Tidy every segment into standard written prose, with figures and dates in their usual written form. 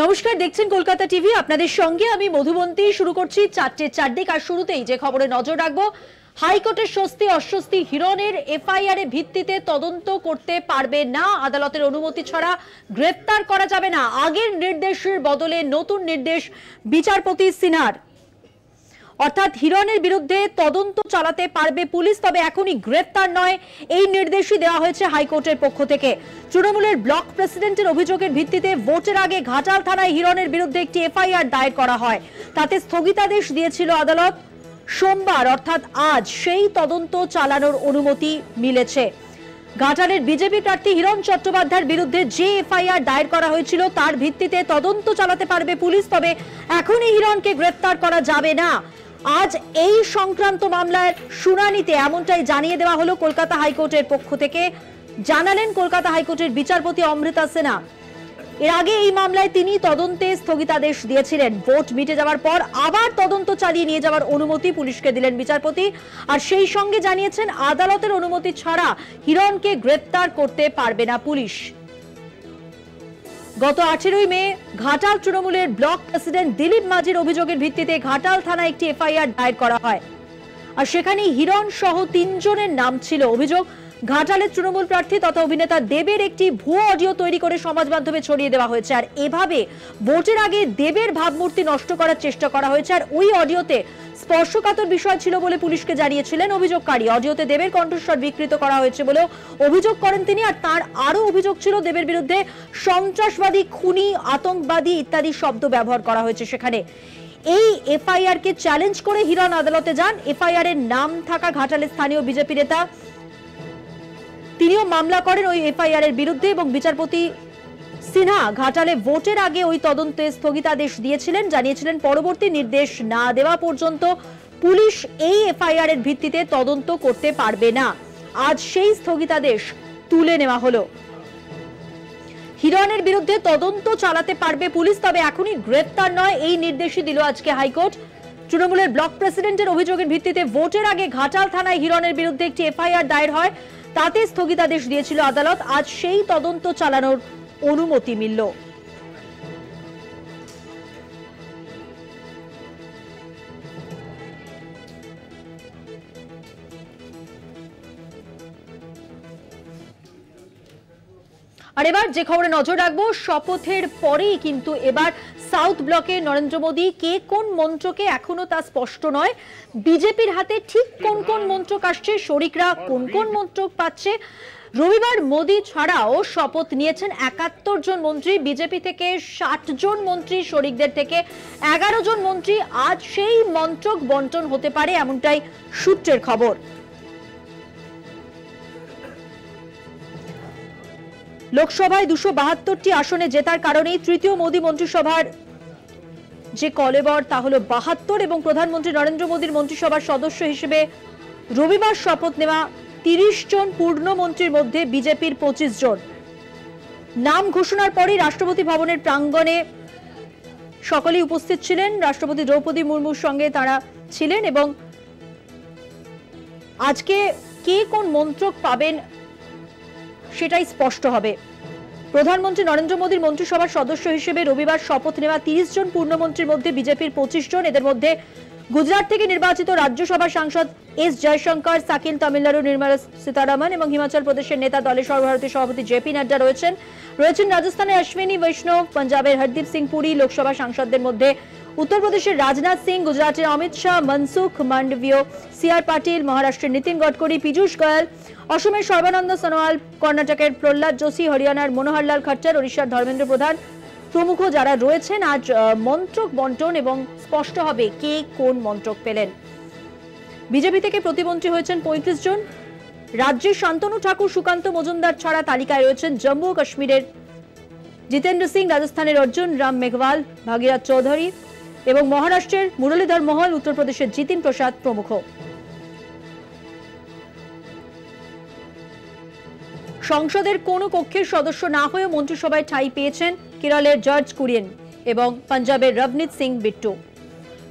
নমস্কার, দেখছেন কলকাতা টিভি। আপনাদের সঙ্গে আমি মধুবন্তী। শুরু করছি 4টে 4 দিক। আর শুরুতেই যে খবরে নজর রাখবো, হাইকোর্টের স্বস্তি অস্বস্তি। হিরণের এফআইআর এর ভিত্তিতে তদন্ত করতে পারবে না, আদালতের অনুমতি ছাড়া গ্রেফতার করা যাবে না। আগের নির্দেশের বদলে নতুন নির্দেশ বিচারপতি সিনহার। অর্থাৎ হিরণের বিরুদ্ধে তদন্ত চালাতে পারবে পুলিশ, তবে এখনই গ্রেফতার নয়, এই নির্দেশই দেওয়া হয়েছে হাইকোর্টের পক্ষ থেকে। তৃণমূলের ব্লক প্রেসিডেন্টের অভিযোগের ভিত্তিতে ভোটের আগে ঘাটাল থানায় হিরণের বিরুদ্ধে একটি এফআইআর দায়ের করা হয়। তাতে স্থগিতাদেশ দিয়েছিল আদালত। সোমবার অর্থাৎ আজ সেই তদন্ত চালানোর অনুমতি মিলেছে। ঘাটালের বিজেপি প্রার্থী হিরণ চট্টোপাধ্যায়ের বিরুদ্ধে যে এফআইআর দায়ের করা হয়েছিল তার ভিত্তিতে তদন্ত চালাতে পারবে পুলিশ, তবে এখনই হিরণকে গ্রেফতার করা যাবে না। আজ এই সংক্রান্ত মামলার শুনানিতে এমনটাই জানিয়ে দেওয়া হলো কলকাতা হাইকোর্টের পক্ষ থেকে। জানালেন কলকাতা হাইকোর্টের বিচারপতি অমৃতা সিনহা। এর আগে এই মামলায় তিনি তদন্তে স্থগিতাদেশ দিয়েছিলেন। ভোট মিটে যাওয়ার পর আবার তদন্ত চালিয়ে নিয়ে যাওয়ার অনুমতি পুলিশকে দিলেন বিচারপতি। আর সেই সঙ্গে জানিয়েছেন আদালতের অনুমতি ছাড়া হিরণকে গ্রেফতার করতে পারবে না পুলিশ। গত 18 মে ঘাটাল তৃণমূলের ব্লক প্রেসিডেন্ট দিলীপ মাঝির অভিযোগের ভিত্তিতে ঘাটাল থানায় একটি এফআইআর দায়ের করা হয়। আর সেখানে হিরণ সহ 3 জনের নাম ছিল। অভিযোগ, ঘাটালের তৃণমূল প্রার্থী তথা অভিনেতা দেবের একটি ভুয়ো অডিও তৈরি করে সমাজ মাধ্যমে ছড়িয়ে দেওয়া হয়েছে। আর এভাবে ভোটের আগে দেবের ভাবমূর্তি নষ্ট করার চেষ্টা করা হয়েছে। আর ওই অডিওতে স্পর্শকাতর বিষয় ছিল বলে পুলিশকে জানিয়েছিলেন অভিযোগকারী। অডিওতে দেবের কণ্ঠস্বর বিকৃত করা হয়েছে বলেও অভিযোগ করেন তিনি। আর তার আরো অভিযোগ ছিল দেবের বিরুদ্ধে সন্ত্রাসবাদী, খুনি, আতঙ্কবাদী ইত্যাদি শব্দ ব্যবহার করা হয়েছে সেখানে। এই এফআইআর কে চ্যালেঞ্জ করে হিরণ আদালতে যান। এফআইআর এর নাম থাকা ঘাটালের স্থানীয় বিজেপি নেতা তিনিও মামলা করেন ওই এফআইআর এর বিরুদ্ধে, এবং বিচারপতি সিনহা ঘাটালে ভোটের আগে ওই তদন্তে স্থগিতাদেশ দিয়েছিলেন। জানিয়েছিলেন পরবর্তী নির্দেশ না দেওয়া পর্যন্ত পুলিশ এই এফআইআর এর ভিত্তিতে তদন্ত করতে পারবে না। আজ সেই স্থগিতাদেশ তুলে নেওয়া হলো। হিরণের বিরুদ্ধে তদন্ত চালাতে পারবে পুলিশ, তবে এখনই গ্রেফতার নয়, এই নির্দেশই দিল আজকে হাইকোর্ট। তৃণমূলের ব্লক প্রেসিডেন্টের অভিযোগের ভিত্তিতে ভোটের আগে ঘাটাল থানায় হিরণের বিরুদ্ধে একটি এফআইআর দায়ের হয়। তাতে স্থগিতাদেশ দিয়েছিল আদালত। আজ সেই তদন্ত চালানোর অনুমতি মিলল। আর এবার যে খবরে নজর রাখবো, শপথের পরেই কিন্তু এবার সাউথ ব্লকে নরেন্দ্র মোদী কে কোন মন্ত্রকে এখনো তা স্পষ্ট নয়। বিজেপির হাতে ঠিক কোন কোন মন্ত্রক আসছে, শরিকরা কোন কোন মন্ত্রক পাচ্ছে। রবিবার মোদী ছাড়াও শপথ নিয়েছেন 71 জন মন্ত্রী। বিজেপি থেকে 60 জন মন্ত্রী, শরিকদের থেকে 11 জন মন্ত্রী। আজ সেই মন্ত্রক বন্টন হতে পারে, এমনটাই সূত্রের খবর। লোকসভায় 272টি আসনে জেতার কারণেই তৃতীয় মোদী মন্ত্রিসভার যে কলেবর তা হলো 72, এবং প্রধানমন্ত্রী নরেন্দ্র মোদীর মন্ত্রিসভার সদস্য হিসেবে রবিবার শপথ নেওয়া 30 জন পূর্ণমন্ত্রীর মধ্যে বিজেপির 25 জন। নাম ঘোষণার পরই রাষ্ট্রপতি ভবনের প্রাঙ্গণে সকলেই উপস্থিত ছিলেন। রাষ্ট্রপতি দ্রৌপদী মুর্মুর সঙ্গে তারা ছিলেন, এবং আজকে কে কোন মন্ত্রক পাবেন সেটাই স্পষ্ট হবে। প্রধানমন্ত্রী নরেন্দ্র মোদীর মন্ত্রিসভার সদস্য হিসেবে রবিবার শপথ নেওয়া 30 জন পূর্ণমন্ত্রীর মধ্যে বিজেপির 25 জন। এদের মধ্যে গুজরাট থেকে নির্বাচিত রাজ্যসভা সাংসদ এস জয়শঙ্কর, সাকিল তামিলনাড়ু নির্মলা সীতারামন, এবং হিমাচল প্রদেশের নেতা দলের সর্বভারতীয় সভাপতি জেপি নাড্ডা রয়েছেন। রাজস্থানের অশ্বিনী বৈষ্ণব, পাঞ্জাবের হরদীপ সিং পুরী। লোকসভা সাংসদদের মধ্যে উত্তরপ্রদেশের রাজনাথ সিং, গুজরাটের অমিত শাহ, মনসুখ মান্ডভিয়, সিআর পাটিল, মহারাষ্ট্রের নীতিন গডকরি, পীযূষ গোয়েল, অসমের সর্বানন্দ সোনোয়াল, কর্ণাটকের প্রহ্লাদ যোশী, হরিয়ানার মনোহরলাল খট্টার, ওড়িশার ধর্মেন্দ্র প্রধান প্রমুখ যারা রয়েছেন। আজ মন্ত্রক বন্টন এবং স্পষ্ট হবে কে কোন মন্ত্রক পেলেন। বিজেপি থেকে প্রতিমন্ত্রী হয়েছেন 35 জন। রাজ্যের শান্তনু ঠাকুর, সুকান্ত মজুমদার ছাড়া তালিকায় রয়েছেন জম্মু ও কাশ্মীরের জিতেন্দ্র সিং, রাজস্থানের অর্জুন রাম মেঘওয়াল, ভাগীরথ চৌধুরী, এবং মহারাষ্ট্রের মুরলীধর মোহন, উত্তরপ্রদেশের জিতিন প্রসাদ প্রমুখ। সংসদের কোনো কক্ষের সদস্য না হয়ে মন্ত্রিসভায় ঠাঁই পেয়েছেন কেরলের জর্জ কুরিয়েন এবং পাঞ্জাবের রবনীত সিং বিট্টু।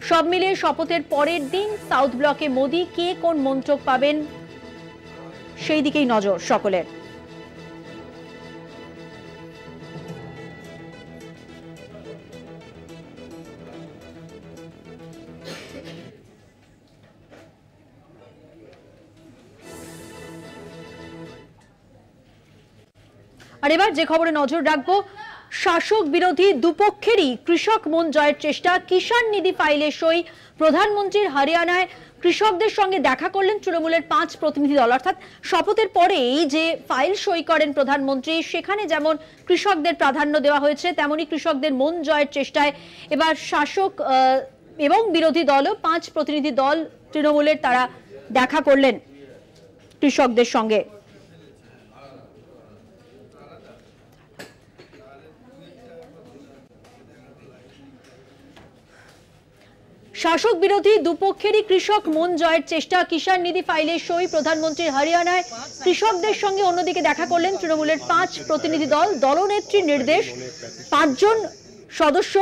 সব মিলিয়ে শপথের পরের দিন সাউথ ব্লকে মোদী কে কোন মন্ত্রক পাবেন সেই দিকেই নজর সকলের। আর এবার যে খবরে নজর রাখবো, শাসক বিরোধী দুপক্ষেরই কৃষক মন জয়ের চেষ্টা, কিষাণ নিধি ফাইলে সই। প্রধানমন্ত্রীর হরিয়ানায় কৃষকদের সঙ্গে দেখা করলেন তৃণমূলের 5 প্রতিনিধি দল। অর্থাৎ শপথের পরেই যে ফাইল সই করেন প্রধানমন্ত্রী, সেখানে যেমন কৃষকদের প্রাধান্য দেওয়া হয়েছে, তেমনি কৃষকদের মন জয়ের চেষ্টায় এবার শাসক এবং বিরোধী দলও 5 প্রতিনিধি দল তৃণমূলের, তারা দেখা করলেন কৃষকদের সঙ্গে। শাসক বিরোধী দুপক্ষেরই কৃষক মন জয়ের চেষ্টা, কিষাণ নিধি ফাইলে সই। প্রধানমন্ত্রীর হরিয়ানায় কৃষকদের সঙ্গে অন্যদিকে দেখা করলেন তৃণমূলের 5 প্রতিনিধি দল। দলনেত্রীর নির্দেশ, 5 জন সদস্য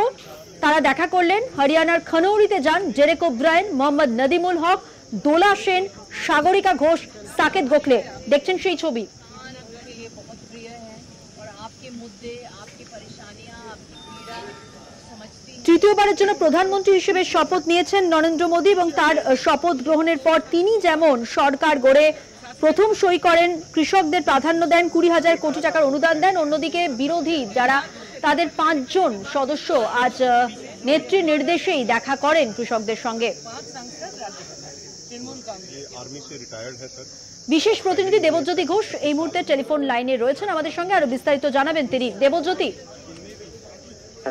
তারা দেখা করলেন। হরিয়ানার খনৌরিতে যান ডেরেক ওব্রায়েন, মোহাম্মদ নদিমুল হক, দোলা সেন, সাগরিকা ঘোষ, সাকেত গোখলে। দেখছেন সেই ছবি। তৃতীয়বারের জন্য প্রধানমন্ত্রী হিসেবে শপথ নিয়েছেন নরেন্দ্র মোদী এবং তার শপথ গ্রহণের পর তিনি যেমন সরকার গড়ে প্রথম সই করেন, কৃষকদের প্রাধান্য দেন, 20,000 কোটি টাকার অনুদান দেন। অন্যদিকে বিরোধী যারা, তাদের 5 জন সদস্য আজ নেত্রীর নির্দেশেই দেখা করেন কৃষকদের সঙ্গে। বিশেষ প্রতিনিধি দেবজ্যোতি ঘোষ এই মুহূর্তে টেলিফোন লাইনে রয়েছেন আমাদের সঙ্গে, আরো বিস্তারিত জানাবেন তিনি। দেবজ্যোতি,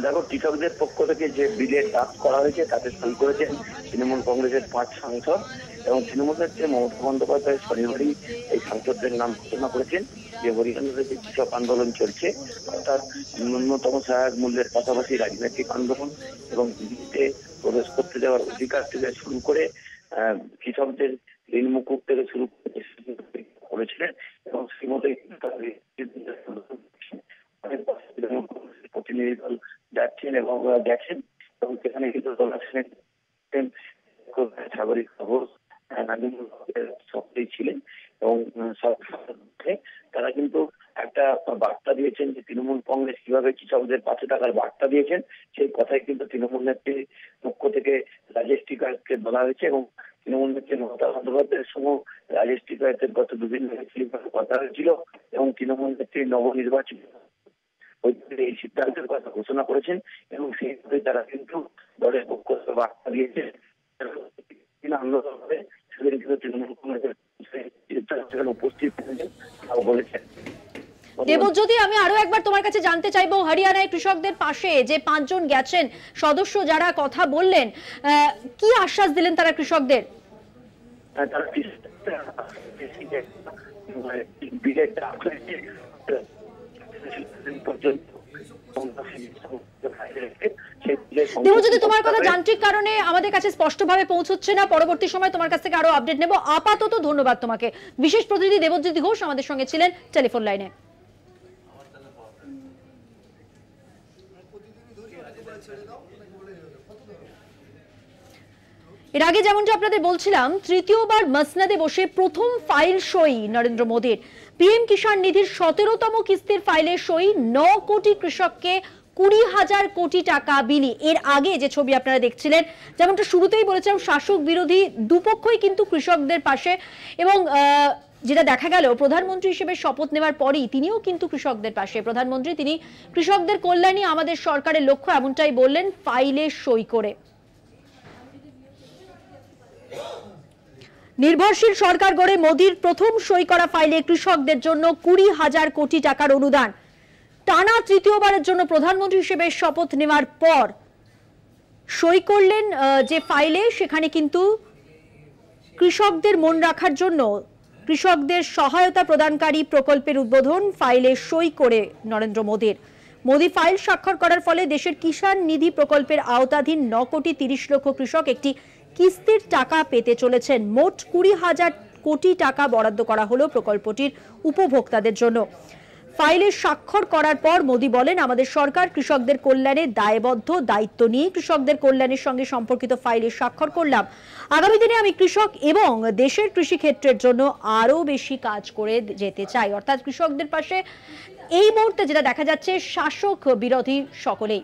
দেখো, কৃষকদের পক্ষ থেকে যে বিলের ড্রাফট করা হয়েছে তাতে সই করেছেন তৃণমূল কংগ্রেসের 5 সাংসদ এবং তৃণমূল নেত্রী মমতা বন্দ্যোপাধ্যায় শনিবারই এই সাংসদদের নাম ঘোষণা করেছেন যে হরিয়ানাতে যে কৃষক আন্দোলন চলছে, অর্থাৎ ন্যূনতম সহায়ক মূল্যের পাশাপাশি রাজনৈতিক আন্দোলন এবং দিল্লিতে প্রবেশ করতে দেওয়ার অধিকার থেকে শুরু করে কৃষকদের ঋণ মুকুব থেকে শুরু করেছিলেন এবং সেই মতোই প্রতিনিধি দল যাচ্ছেন এবং দেখেন এবং সেখানে কিন্তু সাগরিকা ঘোষ সকলেই ছিলেন এবং তারা কিন্তু একটা বার্তা দিয়েছেন যে তৃণমূল কংগ্রেস কিভাবে কৃষকদের পাশে থাকার বার্তা দিয়েছেন, সেই কথাই কিন্তু তৃণমূল নেত্রীর পক্ষ থেকে রাজেশ টিকায়তকে বলা হয়েছে এবং তৃণমূল নেত্রী মমতা বন্দ্যোপাধ্যায়ের সঙ্গে রাজেশ টিকায়তের গত 2 দিন ধরে কথা হয়েছিল এবং তৃণমূল নেত্রী নবনির্বাচিত এই সিদ্ধান্তের কথা ঘোষণা করেছেন এবং সেইভাবে তারা কিন্তু দলের পক্ষ থেকে বার্তা দিয়েছে। আন্দোলন হবে সেদিন কিন্তু তৃণমূল কংগ্রেসের উপস্থিত বলেছেন। দেবজ্যোতি, আমি আরো একবার তোমার কাছে জানতে চাইবো, হরিয়ানায় কৃষকদের পাশে যে 5 জন গেছেন সদস্য, যারা কথা বললেন, কি আশ্বাস দিলেন তারা কৃষকদের? তারা দেবজ্যোতি, তোমার কথা যান্ত্রিক কারণে আমাদের কাছে স্পষ্টভাবে পৌঁছচ্ছে না, পরবর্তী সময় তোমার কাছ থেকে আরো আপডেট নেব। আপাতত ধন্যবাদ তোমাকে। বিশেষ প্রতিনিধি দেবজ্যোতি ঘোষ আমাদের সঙ্গে ছিলেন টেলিফোন লাইনে। এর আগে যেমনটা আপনাদের বলছিলাম, তৃতীয়বার মসনদে বসে প্রথম ফাইল সই নরেন্দ্র মোদীর। পিএম কিষাণ নিধির 17তম কিস্তির ফাইলে সই, 9 কোটি কৃষককে 20,000 কোটি টাকা বিলি। এর আগে যে ছবি আপনারা দেখছিলেন, যেমনটা শুরুতেই বলেছিলাম, শাসক বিরোধী দুপক্ষই কিন্তু কৃষকদের পাশে এবং যেটা দেখা গেল, প্রধানমন্ত্রী হিসেবে শপথ নেওয়ার পরই তিনিও কিন্তু কৃষকদের পাশে। প্রধানমন্ত্রী তিনি কৃষকদের কল্যাণই আমাদের সরকারের লক্ষ্য, এমনটাই বললেন ফাইলে সই করে। নির্ভরশীল সরকার গড়ে মোদীর প্রথম সই করা ফাইলে কৃষকদের জন্য 20,000 কোটি টাকার অনুদান। টানা তৃতীয়বারের জন্য প্রধানমন্ত্রী হিসেবে শপথ নেওয়ার পর সই করলেন যে ফাইলে, সেখানে কিন্তু কৃষকদের মন রাখার জন্য কৃষকদের সহায়তা প্রদানকারী প্রকল্পের উদ্বোধন ফাইলে সই করে নরেন্দ্র মোদীর। মোদী ফাইল স্বাক্ষর করার ফলে দেশের কিষাণ নিধি প্রকল্পের আওতাধীন 9 কোটি 30 লক্ষ কৃষক একটি কিস্তির টাকা পেতে চলেছেন। মোট 20,000 কোটি টাকা বরাদ্দ করা হলো প্রকল্পটির উপভোক্তাদের জন্য। ফাইলে স্বাক্ষর করার পর মোদী বলেন, আমাদের সরকার কৃষকদের কল্যাণে দায়বদ্ধ, দায়িত্ব নিয়ে কৃষকদের কল্যাণের সঙ্গে সম্পর্কিত ফাইলে স্বাক্ষর করলাম। আগামী দিনে আমি কৃষক এবং দেশের কৃষি ক্ষেত্রের জন্য আরো বেশি কাজ করে যেতে চাই। অর্থাৎ কৃষকদের পাশে এই মুহূর্তে যেটা দেখা যাচ্ছে, শাসক বিরোধী সকলেই।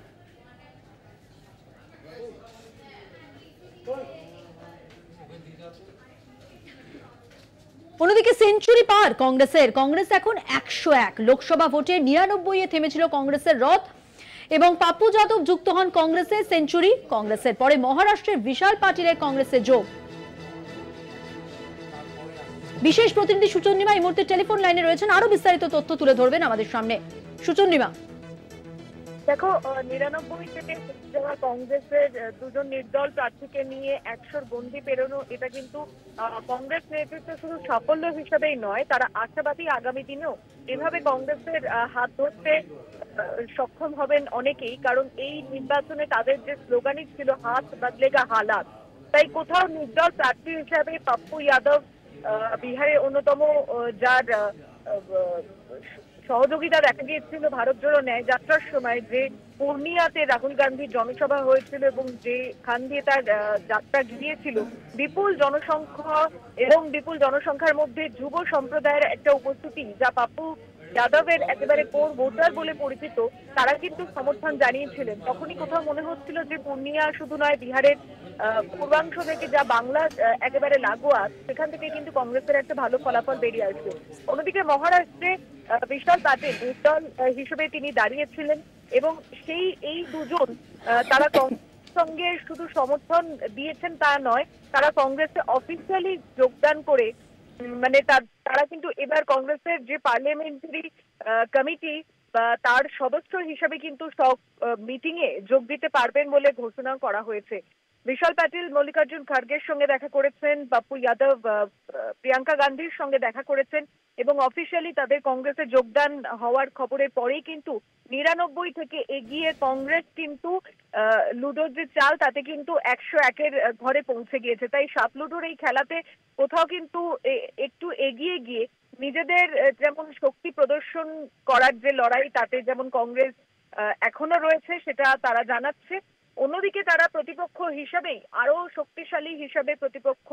অন্যদিকে সেঞ্চুরি পার কংগ্রেসের, কংগ্রেস এখন 101, লোকসভা ভোটে 99-এ থেমেছিল কংগ্রেসের রথ এবং পাপ্পু যাদব যুক্ত হন কংগ্রেসে। সেঞ্চুরি কংগ্রেসের পরে মহারাষ্ট্রের বিশাল পাটিলের কংগ্রেসে যোগ। বিশেষ প্রতিনিধি সুচন্দ্রিমা এই মুহূর্তে টেলিফোন লাইনে রয়েছেন, আরো বিস্তারিত তথ্য তুলে ধরবেন আমাদের সামনে। সুচন্দ্রিমা, দেখো 99 থেকে যারা কংগ্রেসের দুজন নির্দল প্রার্থীকে নিয়ে 100-র গণ্ডি পেরোনো, এটা কিন্তু কংগ্রেস নেতৃত্ব শুধু সাফল্য হিসাবেই নয়, তারা আশাবাদী আগামী দিনেও এভাবে কংগ্রেসের হাত ধরতে সক্ষম হবেন অনেকেই। কারণ এই নির্বাচনে তাদের যে স্লোগানই ছিল হাত বদলেগা হালাত, তাই কোথাও নির্দল প্রার্থী হিসাবে পাপ্পু যাদব বিহারের অন্যতম যার সহযোগিতা দেখা গিয়েছিল ভারত জোড়ো ন্যায় যাত্রার সময়, যে পূর্ণিয়াতে রাহুল গান্ধীর জনসভা হয়েছিল এবং যে খান দিয়ে তার যাত্রা গিয়েছিল, বিপুল জনসংখ্যা এবং বিপুল জনসংখ্যার মধ্যে যুব সম্প্রদায়ের একটা উপস্থিতি, যা পাপ্পু যাদবের একেবারে কোর ভোটার বলে পরিচিত, তারা কিন্তু সমর্থন জানিয়েছিলেন। তখনই কোথাও মনে হচ্ছিল যে পূর্ণিয়া শুধু নয়, বিহারের পূর্বাংশ থেকে যা বাংলা একেবারে লাগোয়া, সেখান থেকে কিন্তু কংগ্রেসের একটা ভালো ফলাফল বেরিয়ে আসবে। অন্যদিকে মহারাষ্ট্রে বিশাল পাটিল নির্দল হিসেবে তিনি দাঁড়িয়েছিলেন এবং এই দুজন তারা কংগ্রেসের সঙ্গে শুধু সমর্থন দিয়েছেন তা নয়, তারা কংগ্রেসে অফিসিয়ালি যোগদান করে মানে তারা কিন্তু এবার কংগ্রেসের যে পার্লামেন্টারি কমিটি বা তার সদস্য হিসেবে কিন্তু সব মিটিং এ যোগ দিতে পারবেন বলে ঘোষণা করা হয়েছে। বিশাল পাটিল মল্লিকার্জুন খার্গের সঙ্গে দেখা করেছেন, পাপ্পু যাদব প্রিয়াঙ্কা গান্ধীর সঙ্গে দেখা করেছেকরেছেন এবং অফিসিয়ালি তাদের কংগ্রেসে যোগদান হওয়ার খবরের পরেই কিন্তু 99 থেকে এগিয়ে কংগ্রেস কিন্তু লুডোর যে চাল তাতে কিন্তু 101-এর ঘরে পৌঁছে গিয়েছে। তাই সাত লুডোর এই খেলাতে কোথাও কিন্তু একটু এগিয়ে গিয়ে নিজেদের যেমন শক্তি প্রদর্শন করার যে লড়াই, তাতে যেমন কংগ্রেস এখনো রয়েছে সেটা তারা জানাচ্ছে। অন্যদিকে তারা প্রতিপক্ষ হিসাবেই আরো শক্তিশালী হিসাবে প্রতিপক্ষ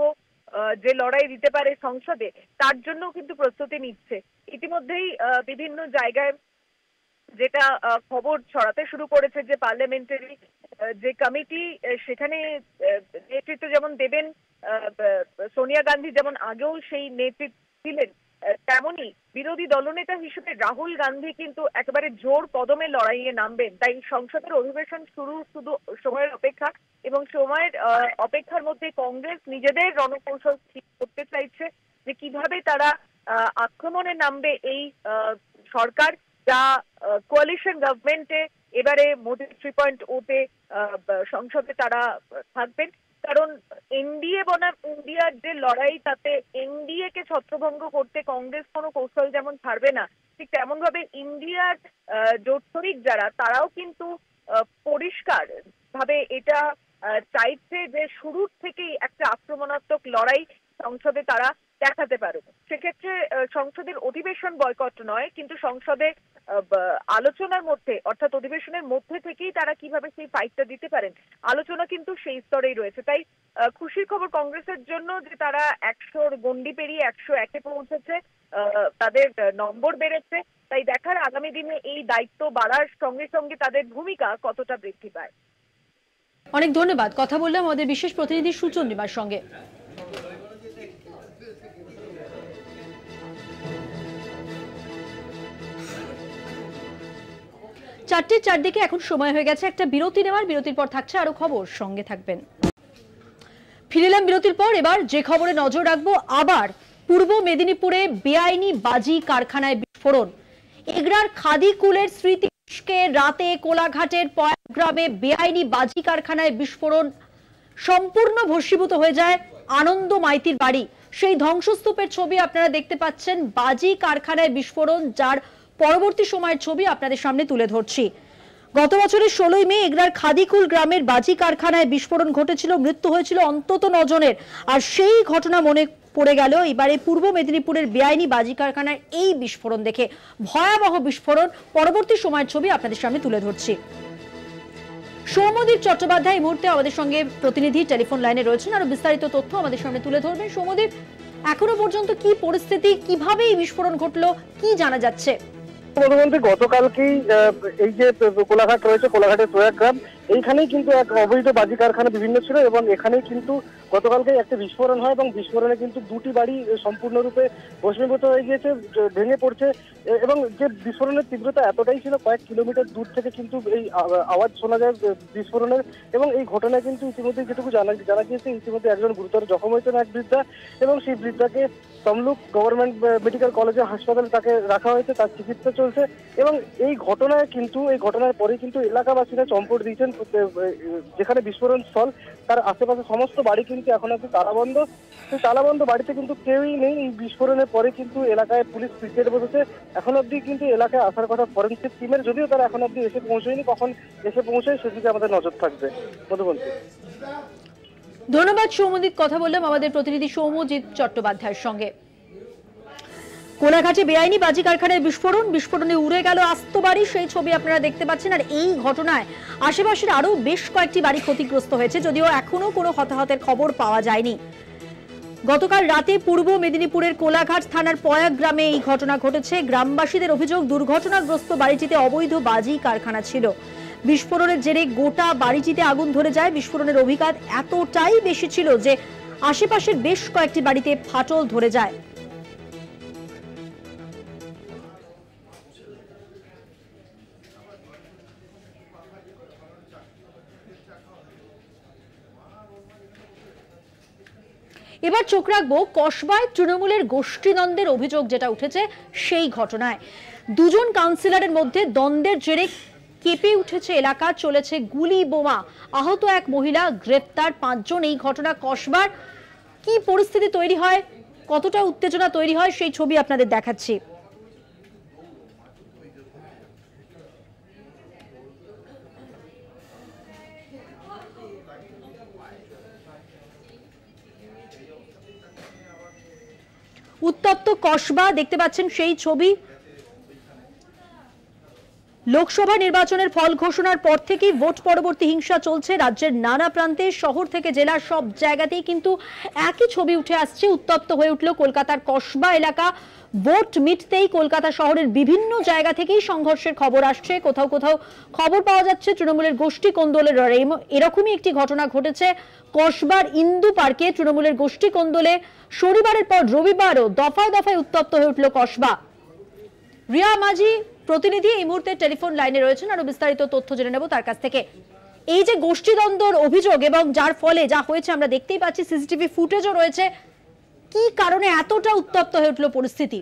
যে লড়াই দিতে পারে সংসদে, তার জন্য কিন্তু প্রস্তুতি নিচ্ছে। ইতিমধ্যেই বিভিন্ন জায়গায় যেটা খবর ছড়াতে শুরু করেছে যে পার্লামেন্টারি যে কমিটি, সেখানে নেতৃত্ব যেমন দেবেন সোনিয়া গান্ধী, যেমন আগেও সেই নেতৃত্ব ছিলেন, তেমনই বিরোধী দলনেতা হিসেবে রাহুল গান্ধী কিন্তু একেবারে জোর কদমে লড়াইয়ে নামবেন। তাই সংসদের অধিবেশন শুধু সময়ের অপেক্ষা এবং সময়ের অপেক্ষার মধ্যে কংগ্রেস নিজেদের রণকৌশল ঠিক করতে চাইছে যে কিভাবে তারা আক্রমণে নামবে এই সরকার, যা কোয়ালিশন গভর্নমেন্টে এবারে মোদি 3.0-তে সংসদে তারা থাকবেন। কারণ এনডিএ বনাম ইন্ডিয়ার যে লড়াই, তাতে এনডিএ কে ছত্রভঙ্গ করতে কংগ্রেস কোনো কৌশল যেমন ছাড়বে না, ঠিক তেমন ভাবে ইন্ডিয়ার জোটশরিক যারা, তারাও কিন্তু পরিষ্কার ভাবে এটা চাইছে যে শুরুর থেকেই একটা আক্রমণাত্মক লড়াই সংসদে তারা দেখাতে পারবে। সেক্ষেত্রে সংসদের অধিবেশন বয়কট নয়, কিন্তু সংসদে আলোচনার মধ্যে, অর্থাৎ অধিবেশনের মধ্যে থেকেই তারা কিভাবে সেই ফাইটটা দিতে পারেন, আলোচনা কিন্তু সেই স্তরেই রয়েছে। তাই খুশির খবর কংগ্রেসের জন্য যে তারা 100-র গণ্ডি পেরিয়ে 101-এ পৌঁছেছে, তাদের নম্বর বেড়েছে। তাই দেখার আগামী দিনে এই দায়িত্ব বাড়ার সঙ্গে সঙ্গে তাদের ভূমিকা কতটা বৃদ্ধি পায়। অনেক ধন্যবাদ, কথা বললাম আমাদের বিশেষ প্রতিনিধি সুচন্দ্রিমার সঙ্গে। চারদিকে এখন সময় হয়ে গেছে একটা বিরতি নেওয়ার। বিরতির পর থাকছে আরো খবর, সঙ্গে থাকবেন। ফিরলাম বিরতির পর, এবার যে খবরে নজর রাখবো, আবার পূর্ব মেদিনীপুরে বেআইনি বাজি কারখানায় বিস্ফোরণ। এগরার খাদিকুলের স্মৃতিকে রাতে কোলাঘাটের পয়াগ্রামে বেআইনি বাজি কারখানায় বিস্ফোরণ, সম্পূর্ণ ভস্মীভূত হয়ে যায় আনন্দ মাইতির বাড়ি। সেই ধ্বংসস্তূপের ছবি আপনারা দেখতে পাচ্ছেন, বাজি কারখানায় বিস্ফোরণ, যার পরবর্তী সময়ের ছবি আপনাদের সামনে তুলে ধরছি। গত বছরের 16ই মে এগরার খাদিকুল গ্রামের বাজি কারখানায় বিস্ফোরণ ঘটেছিল, মৃত্যু হয়েছিল অন্তত 9 জনের। আর সেই ঘটনা মনে পড়ে গেল এবারে পূর্ব মেদিনীপুরের বেআইনি বাজি কারখানায় এই বিস্ফোরণ দেখে। ভয়াবহ বিস্ফোরণ, পরবর্তী সময়ের ছবি আপনাদের সামনে তুলে ধরছি। সৌম্যদীপ চট্টোপাধ্যায় এই মুহূর্তে আমাদের সঙ্গে প্রতিনিধি টেলিফোন লাইনে রয়েছেন, আরো বিস্তারিত তথ্য আমাদের সামনে তুলে ধরবেন। সৌম্যদীপ, এখনো পর্যন্ত কি পরিস্থিতি, কিভাবে এই বিস্ফোরণ ঘটলো, কি জানা যাচ্ছে? গতকালকেই এই যে কোলাঘাট রয়েছে, কোলাঘাটের প্রয়াগগ্রাম, এইখানেই কিন্তু এক অবৈধ বাজি কারখানা বিভিন্ন ছিল এবং এখানেই কিন্তু গতকালকে একটা বিস্ফোরণ হয় এবং বিস্ফোরণে কিন্তু দুটি বাড়ি সম্পূর্ণরূপে ভস্মীভূত হয়ে গিয়েছে, ভেঙে পড়ছে এবং যে বিস্ফোরণের তীব্রতা এতটাই ছিল কয়েক কিলোমিটার দূর থেকে কিন্তু এই আওয়াজ শোনা যায় বিস্ফোরণের। এবং এই ঘটনায় কিন্তু ইতিমধ্যে যেটুকু জানা গিয়েছে ইতিমধ্যে একজন গুরুতর জখম হয়েছেন এক বৃদ্ধা, এবং সেই বৃদ্ধাকে তমলুক গভর্নমেন্ট মেডিকেল কলেজে হাসপাতালে তাকে রাখা হয়েছে, তার চিকিৎসা চলছে। এবং এই ঘটনার পরে কিন্তু এলাকাবাসীরা চম্পট দিয়েছেন, যেখানে বিস্ফোরণ স্থল তার আশেপাশে সমস্ত বাড়ি কিন্তু এখন অব্দি তালাবন্ধ। সেই তালাবন্ধ বাড়িতে কিন্তু কেউই নেই। এই বিস্ফোরণের পরে কিন্তু এলাকায় পুলিশ পিকেট বসেছে। এখন অব্দি কিন্তু এলাকায় আসার কথা ফরেনসিক টিমের, যদিও তারা এখন অব্দি এসে পৌঁছয়নি। কখন এসে পৌঁছায় সেদিকে আমাদের নজর থাকবে। মধুবন্তী। ধন্যবাদ সৌমজিৎ, কথা বললাম আমাদের প্রতিনিধি সৌমজিৎ চট্টোপাধ্যায়ের সঙ্গে। কোলাঘাটে বেআইনি বাজি কারখানায় বিস্ফোরণে উড়ে গেল আস্ত বাড়ি, সেই ছবি আপনারা দেখতে পাচ্ছেন। আর এই ঘটনায় আশেপাশের আরো বেশ কয়েকটি বাড়ি ক্ষতিগ্রস্ত হয়েছে, যদিও এখনো কোনো হতাহতের খবর পাওয়া যায়নি। গতকাল রাতে পূর্ব মেদিনীপুরের কোলাঘাট থানার পয়াগ গ্রামে এই ঘটনা ঘটেছে। গ্রামবাসীদের অভিযোগ, দুর্ঘটনাগ্রস্ত বাড়িটিতে অবৈধ বাজি কারখানা ছিল। বিস্ফোরণের জেরে গোটা বাড়িটিতে আগুন ধরে যায়। বিস্ফোরণের অভিঘাত এতটাই বেশি ছিল যে আশেপাশের বেশ কয়েকটি বাড়িতে ফাটল ধরে যায়। এবার চোখ রাখবো কসবায় তৃণমূলের গোষ্ঠীদ্বন্দ্বের অভিযোগ যেটা উঠেছে সেই ঘটনায়। দুজন কাউন্সিলরের মধ্যে দ্বন্দ্বের জেরে কেঁপে উঠেছে এলাকা, চলেছে গুলি বোমা, আহত এক মহিলা, গ্রেপ্তার 5 জন। এই ঘটনা কসবার কি পরিস্থিতি তৈরি হয়, কতটা উত্তেজনা তৈরি হয় সেই ছবি আপনাদের দেখাচ্ছি। উত্তপ্ত কসবা দেখতে পাচ্ছেন সেই ছবি। লোকসভা নির্বাচনের ফল ঘোষণার পর থেকেই ভোট পরবর্তী হিংসা চলছে রাজ্যের নানা প্রান্তে, শহর থেকে জেলার সব জায়গাতেই কিন্তু একই ছবি উঠে আসছে। উত্তপ্ত হয়ে উঠল কলকাতার কসবা এলাকা। ভোট মিটতেই কলকাতা শহরের বিভিন্ন জায়গা থেকেই সংঘর্ষের খবর আসছে। কোথাও কোথাও খবর পাওয়া যাচ্ছে তৃণমূলের গোষ্ঠী কোন্দলের লড়াই। এরকমই একটি ঘটনা ঘটেছে কসবার ইন্দু পার্কে। তৃণমূলের গোষ্ঠী কোন্দলে শনিবারের পর রবিবারও দফায় দফায় উত্তপ্ত হয়ে উঠল কসবা। রিয়া মাঝি প্রতিনিধি এই মুহূর্তে টেলিফোন লাইনে রয়েছেন, আরো বিস্তারিত তথ্য জেনে নেব তার কাছ থেকে। এই যে গোষ্ঠীদ্বন্দ্বের অভিযোগ এবং যার ফলে যা হয়েছে আমরা দেখতেই পাচ্ছি, সিসিটিভি ফুটেজও রয়েছে, কি কারণে এতটা উত্তপ্ত হয়ে উঠল পরিস্থিতি?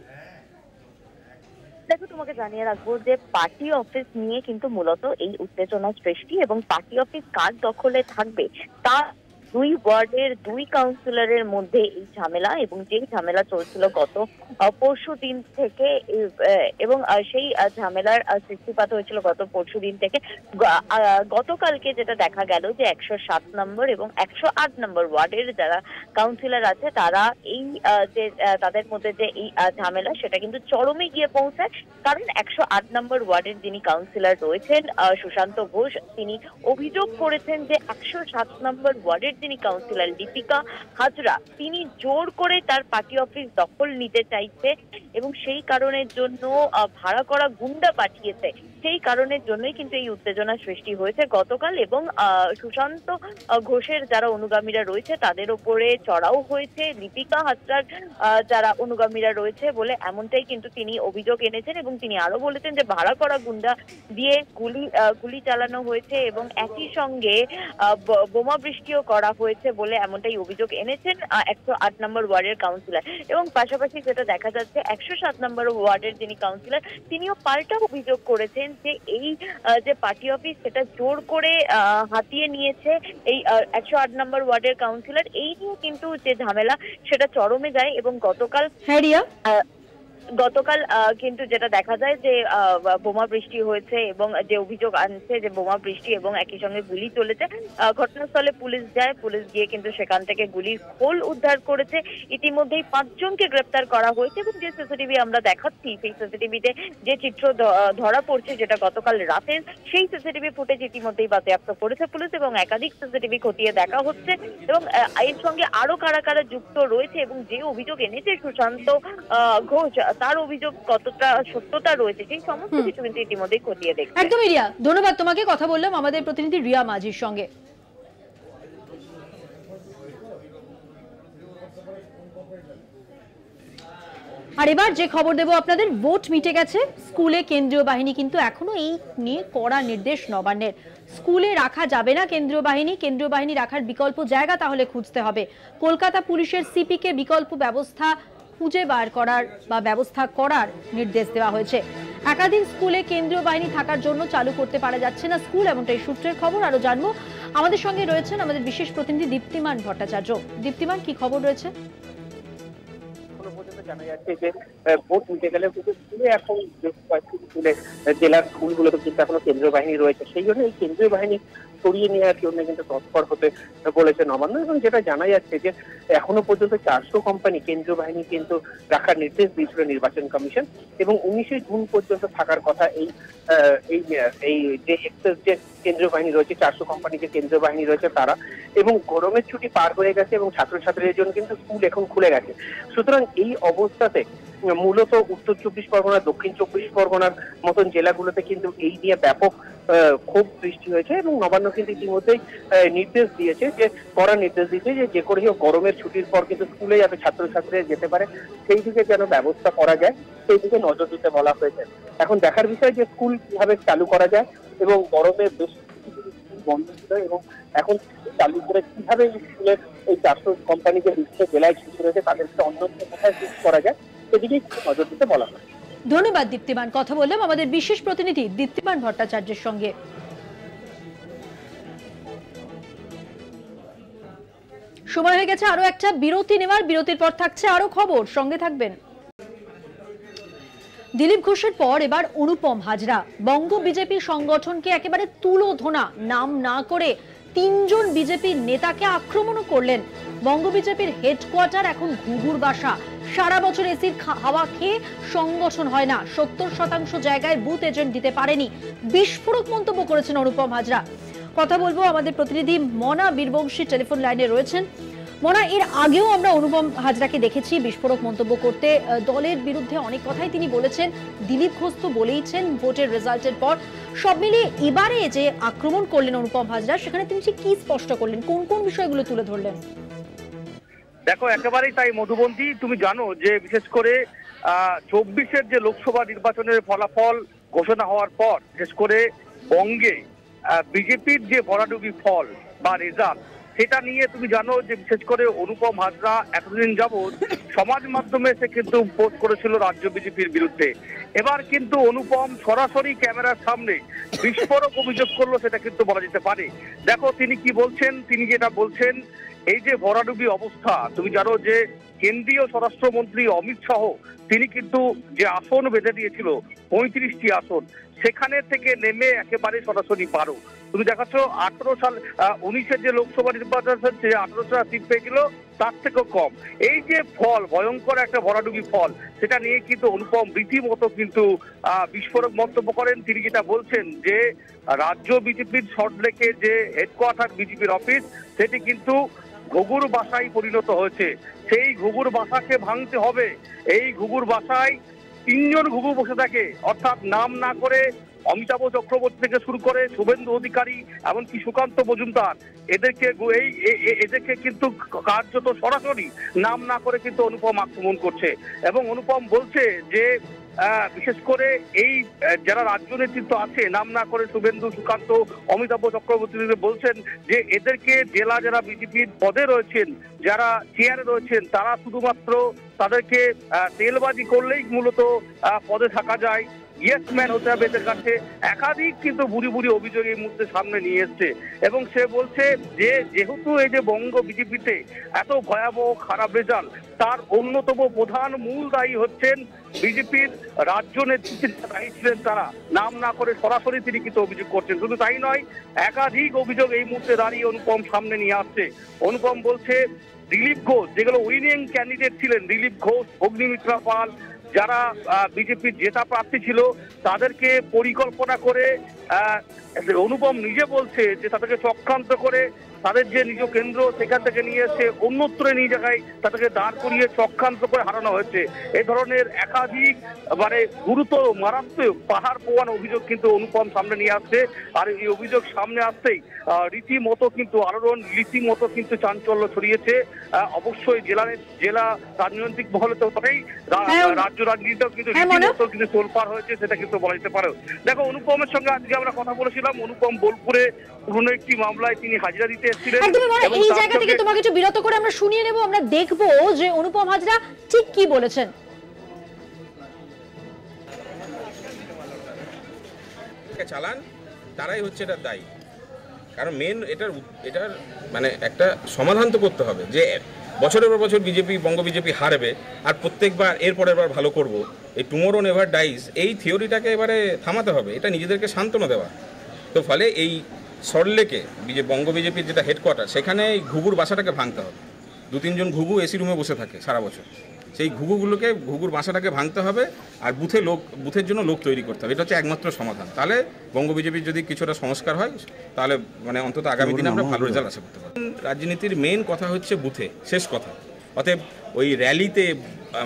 দেখো, তোমাকে জানিয়ে রাখবো যে পার্টি অফিস নিয়ে কিন্তু মূলত এই উত্তেজনা সৃষ্টি, এবং পার্টি অফিস কার দখলে থাকবে তা দুই ওয়ার্ডের দুই কাউন্সিলরের মধ্যে এই ঝামেলা, এবং যেই ঝামেলা চলছিল গত পরশু দিন থেকে, এবং সেই ঝামেলার সৃষ্টিপাত হয়েছিল গত পরশু দিন থেকে। গতকালকে যেটা দেখা গেল যে 107 নম্বর এবং 108 নম্বর ওয়ার্ডের যারা কাউন্সিলর আছে তারা এই যে তাদের মধ্যে যে এই ঝামেলা সেটা কিন্তু চরমে গিয়ে পৌঁছায়। কারণ 108 নম্বর ওয়ার্ডের যিনি কাউন্সিলর রয়েছেন সুশান্ত ঘোষ, তিনি অভিযোগ করেছেন যে 107 নম্বর ওয়ার্ডের যিনি কাউন্সিলর লিপিকা হাজরা, তিনি জোর করে তার পার্টি অফিস দখল নিতে চাইছে এবং সেই কারণের জন্য ভাড়া করা গুন্ডা পাঠিয়েছে। সেই কারণের জন্যই কিন্তু এই উত্তেজনা সৃষ্টি হয়েছে গতকাল, এবং সুশান্ত ঘোষের যারা অনুগামীরা রয়েছে তাদের উপরে চড়াও হয়েছে লিপিকা হাজরার যারা অনুগামীরা রয়েছে বলে এমনটাই কিন্তু তিনি অভিযোগ এনেছেন। এবং তিনি আরো বলেছেন যে ভাড়া করা গুন্ডা দিয়ে গুলি চালানো হয়েছে এবং একই সঙ্গে বোমা বৃষ্টিও করা হয়েছে বলে এমনটাই অভিযোগ এনেছেন 108 নম্বর ওয়ার্ডের কাউন্সিলর। এবং পাশাপাশি যেটা দেখা যাচ্ছে 107 নম্বর ওয়ার্ডের যিনি কাউন্সিলর তিনিও পাল্টা অভিযোগ করেছেন যে এই যে পার্টি অফিস সেটা জোর করে হাতিয়ে নিয়েছে এই 108 নম্বর ওয়ার্ডের কাউন্সিলর। এই নিয়ে কিন্তু যে ঝামেলা সেটা চরমে যায়। এবং গতকাল কিন্তু যেটা দেখা যায় যে বোমা বৃষ্টি হয়েছে এবং যে অভিযোগ আনছে যে বোমা বৃষ্টি এবং একই সঙ্গে গুলি চলেছে। ঘটনাস্থলে পুলিশ যায়, পুলিশ গিয়ে কিন্তু সেখান থেকে গুলির খোল উদ্ধার করেছে। ইতিমধ্যেই 5 জনকে গ্রেপ্তার করা হয়েছে এবং যে সিসিটিভি আমরা দেখাচ্ছি সেই সিসিটিভিতে যে চিত্র ধরা পড়ছে যেটা গতকাল রাতের, সেই সিসিটিভি ফুটেজ ইতিমধ্যেই বাজেয়াপ্ত করেছে পুলিশ এবং একাধিক সিসিটিভি খতিয়ে দেখা হচ্ছে। এবং এর সঙ্গে আরো কারা কারা যুক্ত রয়েছে এবং যে অভিযোগ এনেছে সুশান্ত ঘোষ তার অভিযোগ কতটা সত্যতা রয়েছে সেই সমস্ত কিছু কিন্তু ইতিমধ্যেই খতিয়ে দেখছে। একদমই রিয়া, ধন্যবাদ তোমাকে। কথা বললাম আমাদের প্রতিনিধি রিয়া মাঝির সঙ্গে। আর এবার যে খবর দেব আপনাদের, ভোট মিটে গেছে, স্কুলে কেন্দ্রীয় বাহিনী কিন্তু এখনো এই নিয়ে কড়া নির্দেশ নবান্নের। স্কুলে রাখা যাবে না কেন্দ্রীয় বাহিনী রাখার বিকল্প জায়গা তাহলে খুঁজতে হবে। কলকাতা পুলিশের সিপিকে বিকল্প ব্যবস্থা খুঁজে বার করার বা ব্যবস্থা করার নির্দেশ দেওয়া হয়েছে। একাধিক স্কুলে কেন্দ্রীয় বাহিনী থাকার জন্য চালু করতে পারা যাচ্ছে না স্কুল, এমনটাই সূত্রের খবর। আরো জানবো, আমাদের সঙ্গে রয়েছেন আমাদের বিশেষ প্রতিনিধি দীপ্তিমান ভট্টাচার্য। দীপ্তিমান, কি খবর রয়েছে? জানা যাচ্ছে যে ভোট মিটে গেলে স্কুলে এখন স্কুলে জেলার স্কুলগুলোতে কিন্তু এখনো কেন্দ্রীয় বাহিনী রয়েছে, সেই জন্য এই কেন্দ্রীয় বাহিনী সরিয়ে নেওয়ার জন্য কিন্তু তৎপর হতে বলেছে নবান্ন। এবং যেটা জানা যাচ্ছে যে এখনো পর্যন্ত 400 কোম্পানি কেন্দ্রীয় বাহিনী কিন্তু রাখার নির্দেশ দিয়েছিল নির্বাচন কমিশন, এবং 19শে জুন পর্যন্ত থাকার কথা এই যে এক্সেস যে কেন্দ্রীয় বাহিনী রয়েছে, 400 কোম্পানি যে কেন্দ্রীয় বাহিনী রয়েছে তারা। এবং গরমের ছুটি পার হয়ে গেছে এবং ছাত্রছাত্রীদের জন্য কিন্তু স্কুল এখন খুলে গেছে। সুতরাং এই অবস্থাতে মূলত উত্তর 24 পরগনা, দক্ষিণ 24 পরগনার মতন জেলাগুলোতে কিন্তু এই নিয়ে ব্যাপক ক্ষোভ সৃষ্টি হয়েছে, এবং নবান্ন কিন্তু ইতিমধ্যেই নির্দেশ দিয়েছে, যে কড়া নির্দেশ দিয়েছে যে করে হোক গরমের ছুটির পর কিন্তু স্কুলে যাতে ছাত্রছাত্রীরা যেতে পারে সেই দিকে যেন ব্যবস্থা করা যায়, সেই দিকে নজর দিতে বলা হয়েছে। এখন দেখার বিষয় যে স্কুল কিভাবে চালু করা যায়, এবং গরমে বেশ স্কুল বন্ধ ছিল এবং এখন চালু করে কিভাবে স্কুলের এই 400 কোম্পানি যে বিভিন্ন জেলায় ছুটি রয়েছে তাদেরকে অন্য কোথায় শিফট করা যায় সেদিকে নজর দিতে বলা হয়। ধন্যবাদ দীপ্তিমান। কথা বললাম আমাদের বিশেষ প্রতিনিধি দীপ্তিমান ভট্টাচার্যের সঙ্গে। সময় হয়ে গেছে আরো একটা বিরতি নেওয়ার। বিরতির পর থাকছে আরো খবর, সঙ্গে থাকবেন। দিলীপ ঘোষের পর এবার অনুপম হাজরা। বঙ্গ বিজেপি সংগঠনকে একেবারে তুলোধনা নাম না করে 3 জন বিজেপির নেতাকে আক্রমণও করলেন। বঙ্গ বিজেপির হেডকোয়ার্টার এখন ঘুঘুর বাসা। সারা বছর এসির হাওয়া খেয়ে সংগঠন হয় না, 70% জায়গায় বুথ এজেন্ট দিতে পারেনি, বিস্ফোরক মন্তব্য করেছেন অনুপম হাজরা। কথা বলবো, আমাদের প্রতিনিধি মনা বীরবংশী টেলিফোন লাইনে রয়েছেন। মনা, এর আগেও আমরা অনুপম হাজরাকে দেখেছি বিস্ফোরক মন্তব্য করতে, দলের বিরুদ্ধে অনেক কথাই তিনি বলেছেন। দিলীপ ঘোষ তো বলেইছেন ভোটের রেজাল্টের পর। সব মিলিয়ে এবারে যে আক্রমণ করলেন অনুপম হাজরা, সেখানে তিনি কি স্পষ্ট করলেন, কোন কোন বিষয়গুলো তুলে ধরলেন? দেখো, একেবারেই তাই মধুবন্তী। তুমি জানো যে বিশেষ করে 24-এর যে লোকসভা নির্বাচনের ফলাফল ঘোষণা হওয়ার পর বিশেষ করে বঙ্গে বিজেপির যে ভরাডুবি ফল বা রেজাল্ট, সেটা নিয়ে তুমি জানো যে বিশেষ করে অনুপম হাজরা এতদিন যাবৎ সমাজ মাধ্যমে সে কিন্তু পোস্ট করেছিল রাজ্য বিজেপির বিরুদ্ধে। এবার কিন্তু অনুপম সরাসরি ক্যামেরার সামনে বিস্ফোরক অভিযোগ করলো, সেটা কিন্তু বলা যেতে পারে। দেখো তিনি কি বলছেন। তিনি যেটা বলছেন, এই যে ভরাডুবি অবস্থা, তুমি জানো যে কেন্দ্রীয় স্বরাষ্ট্রমন্ত্রী অমিত শাহ তিনি কিন্তু যে আসন বেঁধে দিয়েছিল 35টি আসন, সেখানে থেকে নেমে একেবারে সরাসরি পারো। তুমি দেখাচ্ছ 19-এর যে লোকসভা নির্বাচন হচ্ছে 18টা সিট পেয়েছিল, তার থেকেও কম। এই যে ফল, ভয়ঙ্কর একটা ভরাডুবি ফল, সেটা নিয়ে কিন্তু অনুপম রীতিমতো কিন্তু বিস্ফোরক মন্তব্য করেন। তিনি যেটা বলছেন যে রাজ্য বিজেপির সল্টলেকের যে হেডকোয়ার্টার বিজেপির অফিস, সেটি কিন্তু ঘুঘুর বাসায় পরিণত হয়েছে। সেই ঘুঘুর বাসাকে ভাঙতে হবে। এই ঘুঘুর বাসায় 3 জন ঘুঘু বসে থাকে, অর্থাৎ নাম না করে অমিতাভ চক্রবর্তী থেকে শুরু করে শুভেন্দু অধিকারী, এমনকি সুকান্ত মজুমদার, এদেরকে কিন্তু কার্যত সরাসরি নাম না করে কিন্তু অনুপম আক্রমণ করছে। এবং অনুপম বলছে যে বিশেষ করে এই যারা রাজ্য নেতৃত্ব আছে, নাম না করে শুভেন্দু, সুকান্ত, অমিতাভ চক্রবর্তী বলছেন যে এদেরকে জেলা যারা বিজেপির পদে রয়েছেন, যারা চেয়ারে রয়েছেন, তারা শুধুমাত্র তাদেরকে তেলবাজি করলেই মূলত পদে থাকা যায়, ইয়েস ম্যান হতে হবে এদের কাছে। একাধিক কিন্তু বুড়ি বুড়ি অভিযোগ এই মুহূর্তে সামনে নিয়ে এসছে। এবং সে বলছে যে যেহেতু এই যে বঙ্গ বিজেপিতে এত ভয়াবহ খারাপ রেজাল্ট, তার অন্যতম প্রধান মূল দায়ী হচ্ছেন বিজেপির রাজ্য নেতৃত্বের দায়ী ছিলেন তারা, নাম না করে সরাসরি তিনি কিন্তু অভিযোগ করছেন। শুধু তাই নয়, একাধিক অভিযোগ এই মুহূর্তে দাঁড়িয়ে অনুপম সামনে নিয়ে আসছে। অনুপম বলছে দিলীপ ঘোষ, যেগুলো উইনিং ক্যান্ডিডেট ছিলেন, দিলীপ ঘোষ, অগ্নিমিত্রা পাল, যারা বিজেপির জেতা প্রার্থী ছিল, তাদেরকে পরিকল্পনা করে অনুপম নিজে বলছে যে তাদেরকে চক্রান্ত করে তাদের যে নিজ কেন্দ্র সেখান থেকে নিয়ে এসে অন্যত্র নিয়ে জায়গায় তাদেরকে দাঁড় করিয়ে চক্রান্ত করে হারানো হয়েছে। এই ধরনের একাধিক গুরুতর মারাত্মক পাহাড় পোয়ানো অভিযোগ কিন্তু অনুপম সামনে নিয়ে আসছে। আর এই অভিযোগ সামনে আসতেই রীতিমতো কিন্তু আলোড়ন, রীতিমতো কিন্তু চাঞ্চল্য ছড়িয়েছে অবশ্যই জেলা রাজনৈতিক মহলে তো বটেই, রাজ্য রাজনীতিতেও কিন্তু রীতিমতো কিন্তু তোলপাড় হয়েছে, সেটা কিন্তু বলা যেতে পারে। দেখো, অনুপমের সঙ্গে আজকে আমরা কথা বলেছিলাম। অনুপম বোলপুরে পুরনো একটি মামলায় তিনি হাজিরা দিতে এসেছিলেন। এই জায়গা থেকে তোমাকে একটু বিরত করে আমরা শুনিয়ে নেব, আমরা দেখবো যে অনুপম হাজরা ঠিক কি বলেছেন। চালান তারাই হচ্ছে এটার দায়ী, কারণ মেন এটার মানে একটা সমাধান তো করতে হবে যে বছরের পর বছর বঙ্গ বিজেপি হারবে আর প্রত্যেকবার এরপরের বার ভালো করব, এই টুমোরো নেভার ডাইজ এই থিওরিটাকে এবারে থামাতে হবে, এটা নিজেদেরকে সান্ত্বনা দেওয়া। তো ফলে এই সল্টলেকে বঙ্গ বিজেপির যেটা হেডকোয়ার্টার, সেখানে এই ঘুঘুর বাসাটাকে ভাঙতে হবে। 2-3 জন ঘুঘু এসি রুমে বসে থাকে সারা বছর, সেই ঘুঘুর বাসাটাকে ভাঙতে হবে আর বুথের জন্য লোক তৈরি করতে হবে। এটা হচ্ছে একমাত্র সমাধান। তাহলে বঙ্গ বিজেপির যদি কিছুটা সংস্কার হয়, তাহলে মানে অন্তত আগামী দিনে আমরা ভালো রেজাল্ট আশা করতে পারি। রাজনীতির মেইন কথা হচ্ছে বুথে, শেষ কথা। অতএব ওই র্যালিতে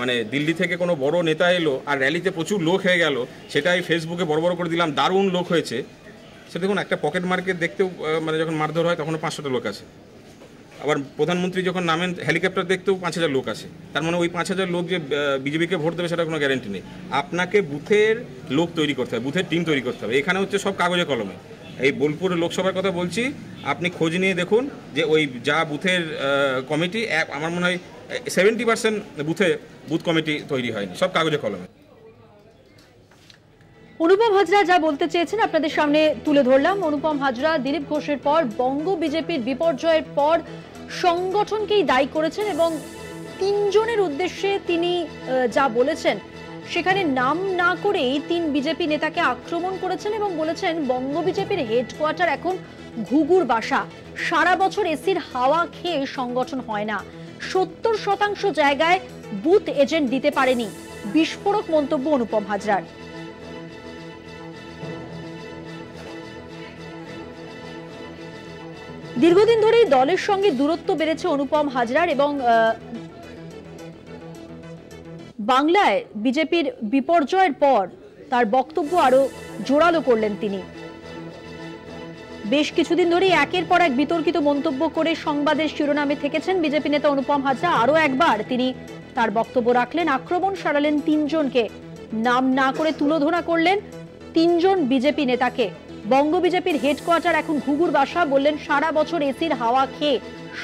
মানে দিল্লি থেকে কোনো বড় নেতা এলো আর র্যালিতে প্রচুর লোক হয়ে গেল, সেটাই ফেসবুকে বড় করে দিলাম, দারুণ লোক হয়েছে। সে দেখুন, একটা পকেট মার্কেট দেখতেও মানে যখন মারধর হয় তখনও 500টা লোক আছে। আবার প্রধানমন্ত্রী যখন নামেন হেলিকপ্টার দেখতেও 5000 লোক আসে। তার মানে ওই 5000 লোক যে বিজেপিকে ভোট দেবে সেটা কোনো গ্যারান্টি নেই। আপনাকে বুথের লোক তৈরি করতে হবে, বুথের টিম তৈরি করতে হবে। এখানে হচ্ছে সব কাগজে কলমে। এই বোলপুর লোকসভার কথা বলছি, আপনি খোঁজ নিয়ে দেখুন যে ওই যা বুথের কমিটি, আমার মনে হয় 70% বুথ কমিটি তৈরি হয়নি, সব কাগজে কলমে। অনুপম হাজরা যা বলতে চেয়েছেন আপনাদের সামনে তুলে ধরলাম। অনুপম হাজরা দিলীপ ঘোষের পর বঙ্গ বিজেপির বিপর্যয়ের পর সংগঠনকেই দায়ী করেছেন এবং 3 জনের উদ্দেশ্যে তিনি যা বলেছেন সেখানে নাম না করেই 3 বিজেপি নেতাকে আক্রমণ করেছেন এবং বলেছেন বঙ্গ বিজেপির হেডকোয়ার্টার এখন ঘুঘুর বাসা, সারা বছর এসির হাওয়া খেয়ে সংগঠন হয় না, 70% জায়গায় বুথ এজেন্ট দিতে পারেনি। বিস্ফোরক মন্তব্য অনুপম হাজরার। দীর্ঘদিন ধরেই দলের সঙ্গে দূরত্ব বেড়েছে অনুপম হাজরার এবং বাংলায় বিজেপির বিপর্যয়ের পর তার বক্তব্য আরো জোরালো করলেন তিনি। বেশ কিছুদিন ধরেই একের পর এক বিতর্কিত মন্তব্য করে সংবাদের শিরোনামে থেকেছেন বিজেপি নেতা অনুপম হাজরা। আরো একবার তিনি তার বক্তব্য রাখলেন, আক্রমণ সারালেন 3 জনকে, নাম না করে তুলোধনা করলেন 3 জন বিজেপি নেতাকে। বঙ্গ বিজেপির হেডকোয়ার্টার এখন ঘুঘুর বাসা, বললেন সারা বছর এসির হাওয়া খেয়ে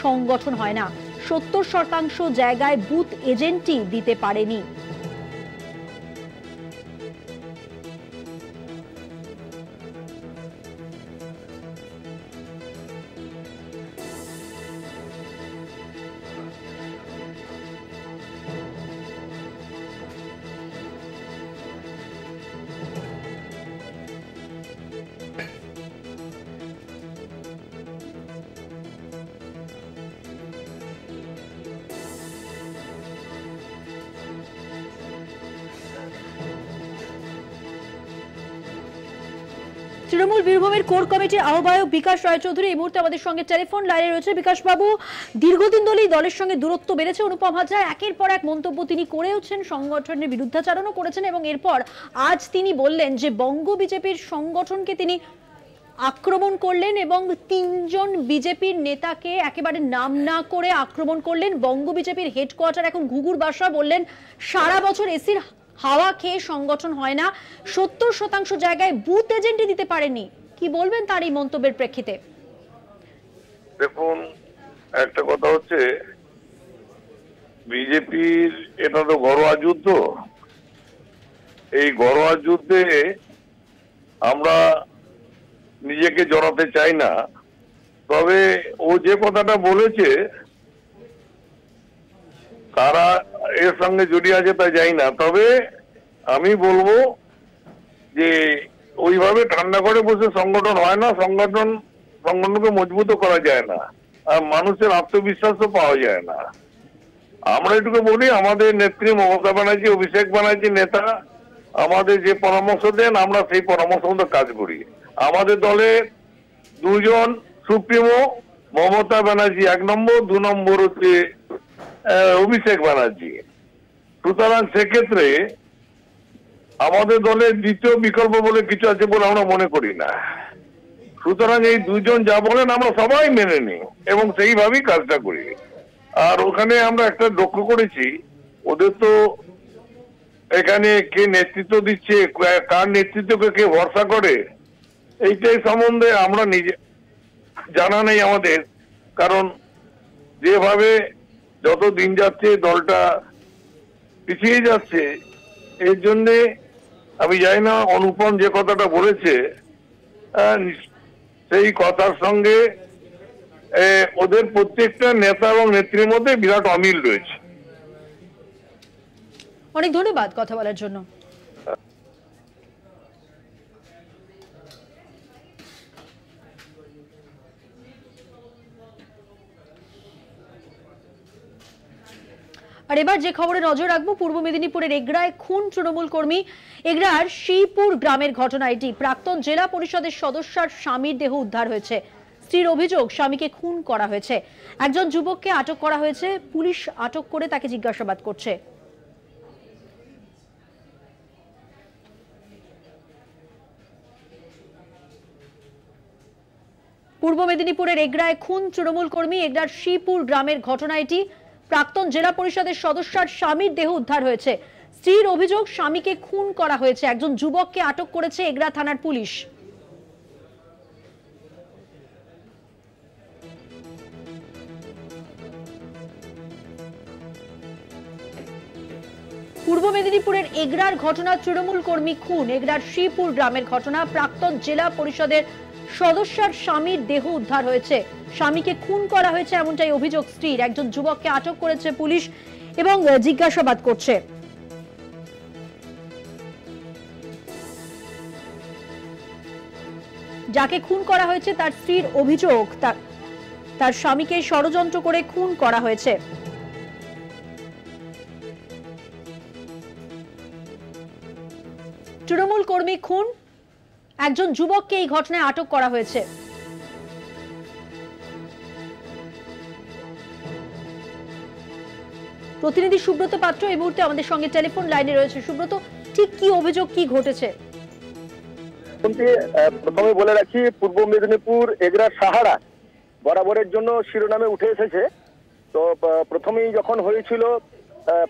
সংগঠন হয় না, 70% জায়গায় বুথ এজেন্টই দিতে পারেনি। তৃণমূল বীরভূমের কোর কমিটির আহ্বায়ক বিকাশ রায়চৌধুরী এই মুহূর্তে আমাদের সঙ্গে টেলিফোন লাইনে রয়েছে। বিকাশ বাবু, দীর্ঘদিন ধরেই দলের সঙ্গে দূরত্ব বেড়েছে অনুপম হাজরা, একের পর এক মন্তব্য তিনি করেওছেন, সংগঠনের বিরুদ্ধাচারণও করেছেন এবং এরপর আজ তিনি বললেন যে বঙ্গ বিজেপির সংগঠনকে তিনি আক্রমণ করলেন এবং 3 জন বিজেপির নেতাকে একেবারে নাম না করে আক্রমণ করলেন। বঙ্গ বিজেপির হেডকোয়ার্টার এখন ঘুঘুর বাসা, বললেন সারা বছর এসির হাওয়া খেয়ে সংগঠন হয় না, 70% জায়গায় বুথ এজেন্টই দিতে পারেনি। কি বলবেন তার এই মন্তব্যের প্রেক্ষিতে? দেখুন, একটা কথা হচ্ছে বিজেপির এটা তো ঘরোয়া যুদ্ধ। এই ঘরোয়া যুদ্ধে আমরা নিজেকে জড়াতে চাই না। তবে ও যে কথাটা বলেছে কারা এর সঙ্গে জড়িয়ে আছে তা জানি না। তবে আমি বলবো যে ওইভাবে ঠান্ডা করে বসে সংগঠন হয় না, সংগঠনকে মজবুত করা যায় না, আর মানুষের আত্মবিশ্বাসও পাওয়া যায় না। আমরা এটুকু বলি, আমাদের নেত্রী মমতা ব্যানার্জি, অভিষেক ব্যানার্জি নেতা আমাদের যে পরামর্শ দেন আমরা সেই পরামর্শ মতো কাজ করি। আমাদের দলে 2 জন সুপ্রিমো মমতা ব্যানার্জি 1 নম্বর, 2 নম্বর হচ্ছে অভিষেক ব্যানার্জি। সুতরাং সেক্ষেত্রে আমাদের দলের দ্বিতীয় বিকল্প বলে কিছু আছে বলে আমরা মনে করি না। সুতরাং এই দুজন যা বলেন আমরা সবাই মেনে নিই এবং সেইভাবেই কাজটা করি। আর ওখানে আমরা একটা লক্ষ্য করেছি, ওদের তো এখানে কে নেতৃত্ব দিচ্ছে, কার নেতৃত্বকে কে ভরসা করে, এইটাই সম্বন্ধে আমরা নিজে জানা নেই আমাদের। কারণ যেভাবে যত দিন যাচ্ছে দলটা পিছিয়ে যাচ্ছে, এর জন্যে আমি জানি না অনুপম যে কথাটা বলেছে সেই কথার সঙ্গে ওদের প্রত্যেকটা নেতা এবং নেত্রীর মধ্যে বিরাট অমিল রয়েছে। অনেক ধন্যবাদ কথা বলার জন্য। আর এবার যে খবরে নজর রাখবো, পূর্ব মেদিনীপুরের এগরায় খুন তৃণমূল কর্মী। এগরার শ্রীপুর গ্রামের ঘটনা এটি। প্রাক্তন জেলা পরিষদের সদস্যার স্বামীর দেহ উদ্ধার হয়েছে। স্ত্রীর অভিযোগ স্বামীকে খুন করা হয়েছে। একজন যুবককে আটক করা হয়েছে, পুলিশ আটক করে তাকে জিজ্ঞাসাবাদ করছে। পূর্ব মেদিনীপুরের এগরায় খুন তৃণমূল কর্মী। এগরার শ্রীপুর গ্রামের ঘটনা এটি। প্রাক্তন জেলা পরিষদের সদস্যার স্বামীর দেহ উদ্ধার হয়েছে। স্ত্রীর অভিযোগ স্বামীকে খুন করা হয়েছে। একজন যুবককে আটক করেছে এগরা থানার পুলিশ। পূর্ব মেদিনীপুরের এগরার ঘটনা, তৃণমূল কর্মী খুন। এগরার শ্রীপুর গ্রামের ঘটনা। প্রাক্তন জেলা পরিষদের সদস্যার স্বামীর দেহ উদ্ধার হয়েছে। স্বামীকে খুন করা হয়েছে এমনটাই অভিযোগ স্ত্রীর। একজন যুবককে আটক করেছে পুলিশ এবং জিজ্ঞাসাবাদ করছে। যাকে খুন করা হয়েছে তার স্ত্রীর অভিযোগ তার স্বামীকে ষড়যন্ত্র করে খুন করা হয়েছে। তৃণমূল কর্মী খুন, একজন যুবককে এই ঘটনায় আটক করা হয়েছে। প্রতিনিধি সুব্রত পাত্র এই মুহূর্তে আমাদের সঙ্গে টেলিফোন লাইনে রয়েছে। সুব্রত, ঠিক কি অভিযোগ, কি ঘটেছে? প্রথমে বলে রাখি, পূর্ব মেদিনীপুর এগরা সাহারা বরাবরের জন্য শিরোনামে উঠে এসেছে। তো প্রথমেই যখন হয়েছিল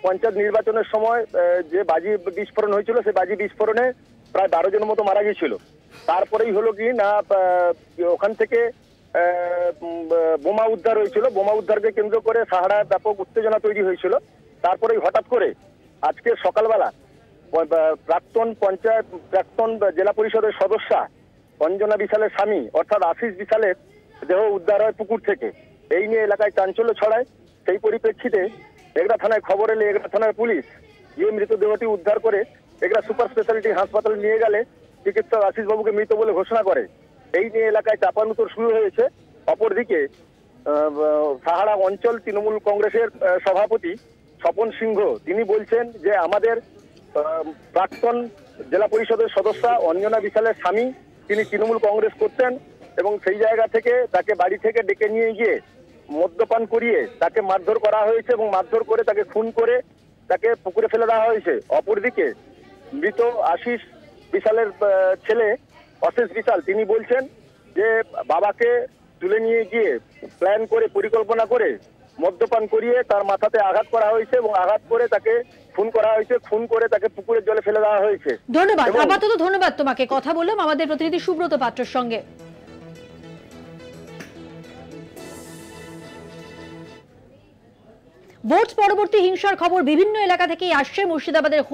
পঞ্চায়েত নির্বাচনের সময় যে বাজি বিস্ফোরণ হয়েছিল, সেই বাজি বিস্ফোরণে প্রায় 12 জনের মতো মারা গিয়েছিল। তারপরেই হলো কি না, ওখান থেকে বোমা উদ্ধার হয়েছিল। বোমা উদ্ধারকে কেন্দ্র করে সাহারায় ব্যাপক উত্তেজনা তৈরি হয়েছিল। তারপরেই হঠাৎ করে আজকে সকালবেলা প্রাক্তন জেলা পরিষদের সদস্যা অঞ্জনা বিশালের স্বামী অর্থাৎ আশিস বিশালের দেহ উদ্ধার হয় পুকুর থেকে। এই নিয়ে এলাকায় চাঞ্চল্য ছড়ায়। সেই পরিপ্রেক্ষিতে এগরা থানায় খবর এলে এগরা থানার পুলিশ গিয়ে মৃতদেহটি উদ্ধার করে এগরা সুপার স্পেশালিটি হাসপাতালে নিয়ে গেলে চিকিৎসক আশিস বাবুকে মৃত বলে ঘোষণা করে। এই নিয়ে এলাকায় চাপানুতোর শুরু হয়েছে। অপরদিকে সাহারা অঞ্চল তৃণমূল কংগ্রেসের সভাপতি স্বপন সিংহ তিনি বলছেন যে আমাদের প্রাক্তন জেলা পরিষদের সদস্যা অঞ্জনা বিশালের স্বামী তিনি তৃণমূল কংগ্রেস করতেন এবং সেই জায়গা থেকে তাকে বাড়ি থেকে ডেকে নিয়ে গিয়ে মদ্যপান করিয়ে তাকে মারধর করা হয়েছে এবং মারধর করে তাকে খুন করে তাকে পুকুরে ফেলে দেওয়া হয়েছে। অপরদিকে মৃত আশিস বিশালের ছেলে অশেষ বিশাল তিনি বলছেন যে বাবাকে তুলে নিয়ে গিয়ে প্ল্যান করে পরিকল্পনা করে মদ্যপান করিয়ে তার মাথাতে আঘাত করা হয়েছে এবং আঘাত করে তাকে খুন করা হয়েছে। খুন করে তাকে পুকুরের জলে ফেলে দেওয়া হয়েছে। ধন্যবাদ, আপাতত ধন্যবাদ তোমাকে। কথা বললাম আমাদের প্রতিনিধি সুব্রত পাত্রের সঙ্গে। ভোট পরবর্তী হিংসার খবর বিভিন্ন এলাকা থেকেই আসছে। মুর্শিদাবাদের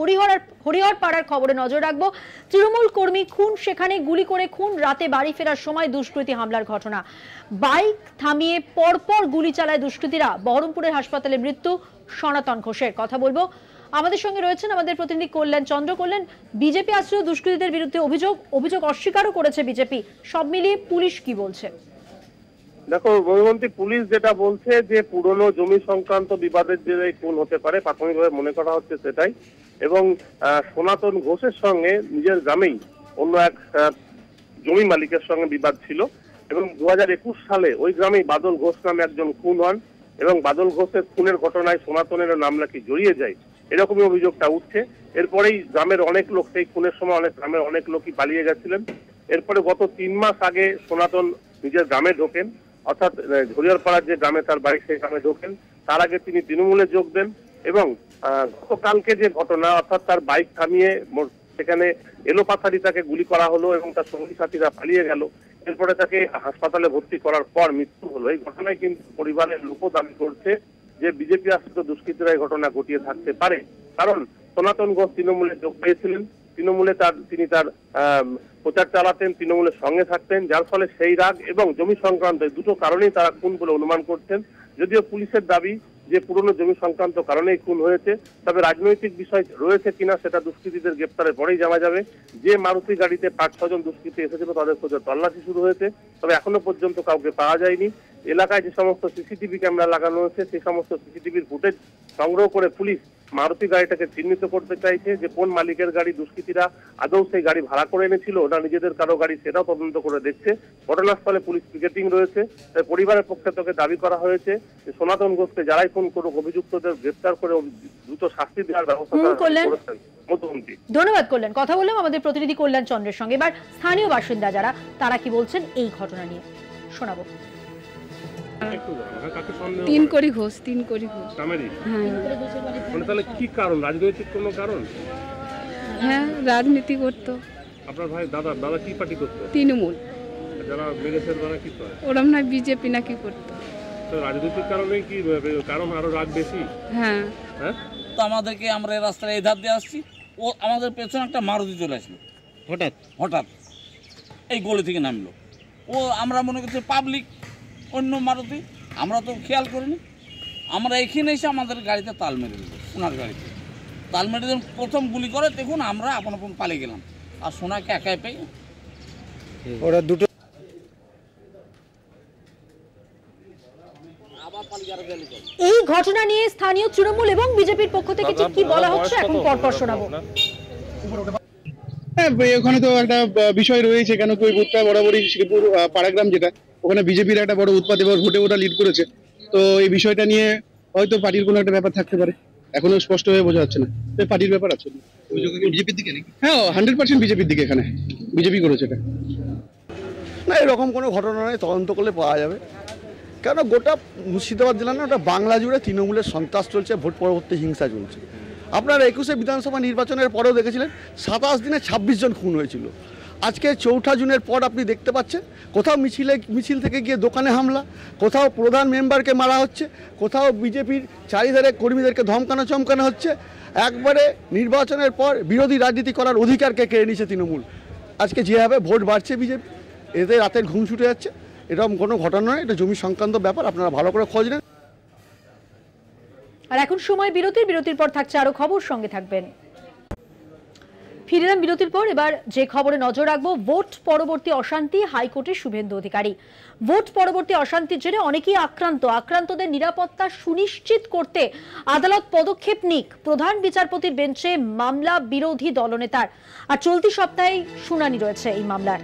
হরিহর পাড়ার খবরে নজর রাখবো। তৃণমূল কর্মী খুন, সেখানে গুলি করে খুন। রাতে বাড়ি ফেরার সময় দুষ্কৃতী হামলার ঘটনা। বাইক থামিয়ে পরপর গুলি চালায় দুষ্কৃতীরা। বহরমপুরের হাসপাতালে মৃত্যু সনাতন ঘোষের। কথা বলবো, আমাদের সঙ্গে রয়েছেন আমাদের প্রতিনিধি কল্যাণ চন্দ্র। কল্যাণ, বিজেপি আশ্রয় দুষ্কৃতীদের বিরুদ্ধে অভিযোগ অস্বীকারও করেছে বিজেপি। সব মিলিয়ে পুলিশ কি বলছে? দেখো মধুবন্তী, পুলিশ যেটা বলছে যে পুরনো জমি সংক্রান্ত বিবাদের যে খুন হতে পারে প্রাথমিকভাবে মনে করা হচ্ছে সেটাই। এবং সনাতন ঘোষের সঙ্গে নিজের গ্রামেই অন্য এক জমি মালিকের সঙ্গে বিবাদ ছিল। এবং 2021 সালে ওই গ্রামেই বাদল ঘোষ নামে একজন খুন হন এবং বাদল ঘোষের খুনের ঘটনায় সনাতনের নাম নাকি জড়িয়ে যায়, এরকমই অভিযোগটা উঠছে। এরপরেই গ্রামের অনেক লোক, সেই খুনের সময় গ্রামের অনেক লোকই পালিয়ে গেছিলেন। এরপরে গত 3 মাস আগে সনাতন নিজের গ্রামে ঢোকেন, অর্থাৎ ঝরিয়ারপাড়ার যে গ্রামে তার বাড়ি সেই গ্রামে ঢোকেন। তার আগে তিনি তৃণমূলে যোগ দেন এবং গতকালকে যে ঘটনা, অর্থাৎ তার বাইক থামিয়ে সেখানে এলোপাথারি তাকে গুলি করা হলো এবং তার সঙ্গী সাথীরা পালিয়ে গেল। এরপরে তাকে হাসপাতালে ভর্তি করার পর মৃত্যু হলো। এই ঘটনায় কিন্তু পরিবারের লোকও দাবি করছে যে বিজেপি আশ্রিত দুষ্কৃতীরা এই ঘটনা ঘটিয়ে থাকতে পারে, কারণ সনাতন ঘোষ তৃণমূলে যোগ পেয়েছিলেন, তৃণমূলে তিনি তার প্রচার চালাতেন, তৃণমূলের সঙ্গে থাকতেন, যার ফলে সেই রাগ এবং জমি সংক্রান্ত দুটো কারণেই তারা খুন বলে অনুমান করছেন। যদিও পুলিশের দাবি যে পুরনো জমি সংক্রান্ত কারণেই খুন হয়েছে, তবে রাজনৈতিক বিষয় রয়েছে কিনা সেটা দুষ্কৃতীদের গ্রেপ্তারের পরেই জানা যাবে। যে মারুতি গাড়িতে 5-6 জন দুষ্কৃতী এসেছিল তাদের খোঁজে তল্লাশি শুরু হয়েছে, তবে এখনো পর্যন্ত কাউকে পাওয়া যায়নি। এলাকায় যে সমস্ত সিসিটিভি ক্যামেরা লাগানো হয়েছে সেই সমস্ত সিসিটিভির ফুটেজ সংগ্রহ করে পুলিশ মারুতি গাড়িটাকে চিহ্নিত করতে চাইছে যে কোন মালিকের গাড়ি, দুষ্কৃতীরা আদৌ সেই গাড়ি ভাড়া করে এনেছিল না নিজেদের কারো গাড়ি, সেটাও তদন্ত করে দেখছে। ঘটনাস্থলে পুলিশ পিকেটিং রয়েছে। তাই পরিবারের পক্ষ থেকে দাবি করা হয়েছে যে সনাতন ঘোষকে যারাই ফোন করুক অভিযুক্তদের গ্রেপ্তার করে দ্রুত শাস্তি দেওয়ার ব্যবস্থা করেছেন মধুবন্তী। ধন্যবাদ কল্যাণ। কথা বললাম আমাদের প্রতিনিধি কল্যাণ চন্দ্রের সঙ্গে। এবার স্থানীয় বাসিন্দা যারা, তারা কি বলছেন এই ঘটনা নিয়ে শোনাবো। 3 কোটি ঘোষ। তাহলে কি কারণ? রাজনৈতিক কোনো কারণ? হ্যাঁ, রাজনীতি করতো। আপনার ভাই দাদা কি পার্টি করতো? তৃণমূল। যারা মেরেছে তারা কি করে? ওরম না বিজেপি নাকি করতো। তো রাজনৈতিক কারণে কি কারণ আরো রাগ বেশি? হ্যাঁ। তো আমাদেরকে, আমরা এই রাস্তায় এই ধার দিয়ে আসছি, ও আমাদের পেছনে একটা মারুতি চলে আসলো হঠাৎ এই গলি থেকে নামলো। ও আমরা মনে করছি পাবলিক, অন্য মারুতি, আমরা তো খেয়াল করিনি। আমরা এখানে এসে আমাদের গাড়িতে তাল মেরে দিল, সোনার গাড়িতে তাল মেরে দিলাম। প্রথম গুলি করে দেখুন আমরা আপন পালিয়ে গেলাম, আর সোনাকে একাই পেয়ে ওরা দুটো এই ঘটনা নিয়ে স্থানীয় তৃণমূল এবং বিজেপির পক্ষ থেকে ঠিক কি বলা হচ্ছে এখন পরপর শোনাবো। ওখানে তো একটা বিষয় রয়েছে, কেন কি ওই বুথটা বরাবরই শ্রীপুর পাড়াগ্রাম যেটা, ওখানে বিজেপির একটা বড় উৎপাত এবার ভোটে ওটা লিড করেছে। তো এই বিষয়টা নিয়ে হয়তো পার্টির কোনো একটা ব্যাপার থাকতে পারে, এখনো স্পষ্ট হয়ে বোঝা যাচ্ছে না। পার্টির ব্যাপার আছে। বিজেপির দিকে নাকি? হ্যাঁ, 100% বিজেপির দিকে, এখানে বিজেপি করেছে এটা। না, এরকম কোনো ঘটনা নেই, তদন্ত করলে পাওয়া যাবে। কেন গোটা মুর্শিদাবাদ জেলা না, ওটা বাংলা জুড়ে তৃণমূলের সন্ত্রাস চলছে, ভোট পরবর্তী হিংসা চলছে। আপনারা 21 বিধানসভা নির্বাচনের পরেও দেখেছিলেন 27 দিনে 26 জন খুন হয়েছিল। আজকে 4 জুনের পর আপনি দেখতে পাচ্ছেন কোথাও মিছিল থেকে গিয়ে দোকানে হামলা, কোথাও প্রধান মেম্বারকে মারা হচ্ছে, কোথাও বিজেপির চারিধারে কর্মীদেরকে ধমকানো চমকানো হচ্ছে। একবারে নির্বাচনের পর বিরোধী রাজনীতি করার অধিকারকে কেড়ে নিয়েছে তৃণমূল। আজকে যেভাবে ভোট বাড়ছে বিজেপি, এতে রাতের ঘুম ছুটে যাচ্ছে। এরকম কোনো ঘটনা নয়, এটা জমি সংক্রান্ত ব্যাপার, আপনারা ভালো করে খোঁজ নেন। আর এখন সময় বিরতির পর থাকছে আরো খবর, সঙ্গে থাকবেন। ফিরলাম বিরতির পর। এবার যে খবরে নজর রাখবো, ভোট পরবর্তী অশান্তি, হাইকোর্টের শুভেন্দু অধিকারী। ভোট পরবর্তী অশান্তির জেরে অনেকেই আক্রান্তদের নিরাপত্তা সুনিশ্চিত করতে আদালত পদক্ষেপ নিক। প্রধান বিচারপতির বেঞ্চে মামলা বিরোধী দলনেতার, আর চলতি সপ্তাহে শুনানি রয়েছে এই মামলার।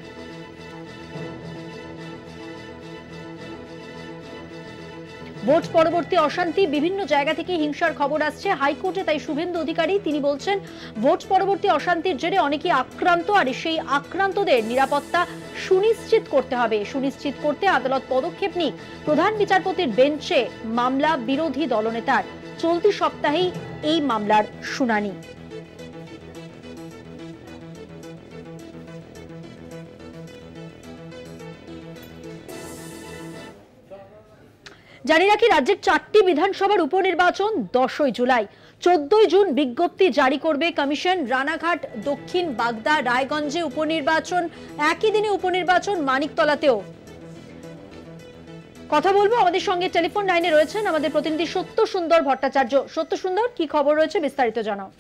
ভোট পরবর্তী অশান্তি, বিভিন্ন জায়গা থেকে হিংসার খবর আসছে হাইকোর্টে, তাই শুভেন্দু অধিকারী তিনি বলছেন ভোট পরবর্তী অশান্তির জেরে অনেকেই আক্রান্ত, আর সেই আক্রান্তদের নিরাপত্তা সুনিশ্চিত করতে হবে। সুনিশ্চিত করতে আদালত পদক্ষেপ নিক। প্রধান বিচারপতির বেঞ্চে মামলা বিরোধী দলনেতার, চলতি সপ্তাহেই এই মামলার শুনানি। জানি রাখি, রাজ্যের 4টি বিধানসভার উপনির্বাচন 10ই জুলাই। 14ই জুন বিজ্ঞপ্তি জারি করবে কমিশন। রানাঘাট, দক্ষিণ বাগদা, রায়গঞ্জে উপনির্বাচন, একই দিনে উপনির্বাচন মানিকতলাতেও। কথা বলবো, আমাদের সঙ্গে টেলিফোন লাইনে রয়েছেন আমাদের প্রতিনিধি সত্য সুন্দর ভট্টাচার্য। সত্য সুন্দর, কি খবর রয়েছে বিস্তারিত জানাও।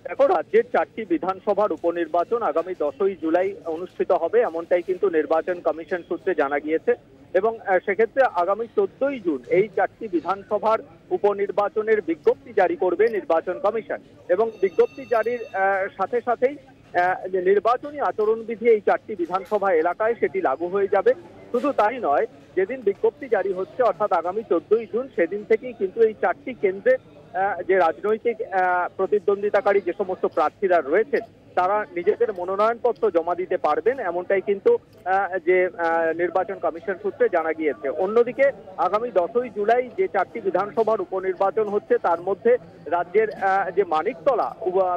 দেখো, রাজ্যের 4টি বিধানসভার উপনির্বাচন আগামী 10ই জুলাই অনুষ্ঠিত হবে, এমনটাই কিন্তু নির্বাচন কমিশন সূত্রে জানা গিয়েছে। এবং সেক্ষেত্রে আগামী 14ই জুন এই 4টি বিধানসভার উপনির্বাচনের বিজ্ঞপ্তি জারি করবে নির্বাচন কমিশন। এবং বিজ্ঞপ্তি জারির সাথে সাথেই নির্বাচনী আচরণবিধি এই 4টি বিধানসভা এলাকায় সেটি লাগু হয়ে যাবে। শুধু তাই নয়, যেদিন বিজ্ঞপ্তি জারি হচ্ছে অর্থাৎ আগামী 14ই জুন, সেদিন থেকেই কিন্তু এই 4টি কেন্দ্রে যে রাজনৈতিক প্রতিদ্বন্দ্বিতাকারী যে সমস্ত প্রার্থীরা রয়েছেন তারা নিজেদের মনোনয়নপত্র জমা দিতে পারবেন, এমনটাই কিন্তু যে নির্বাচন কমিশন সূত্রে জানা গিয়েছে। অন্যদিকে আগামী 10ই জুলাই যে 4টি বিধানসভার উপনির্বাচন হচ্ছে তার মধ্যে রাজ্যের যে মানিকতলা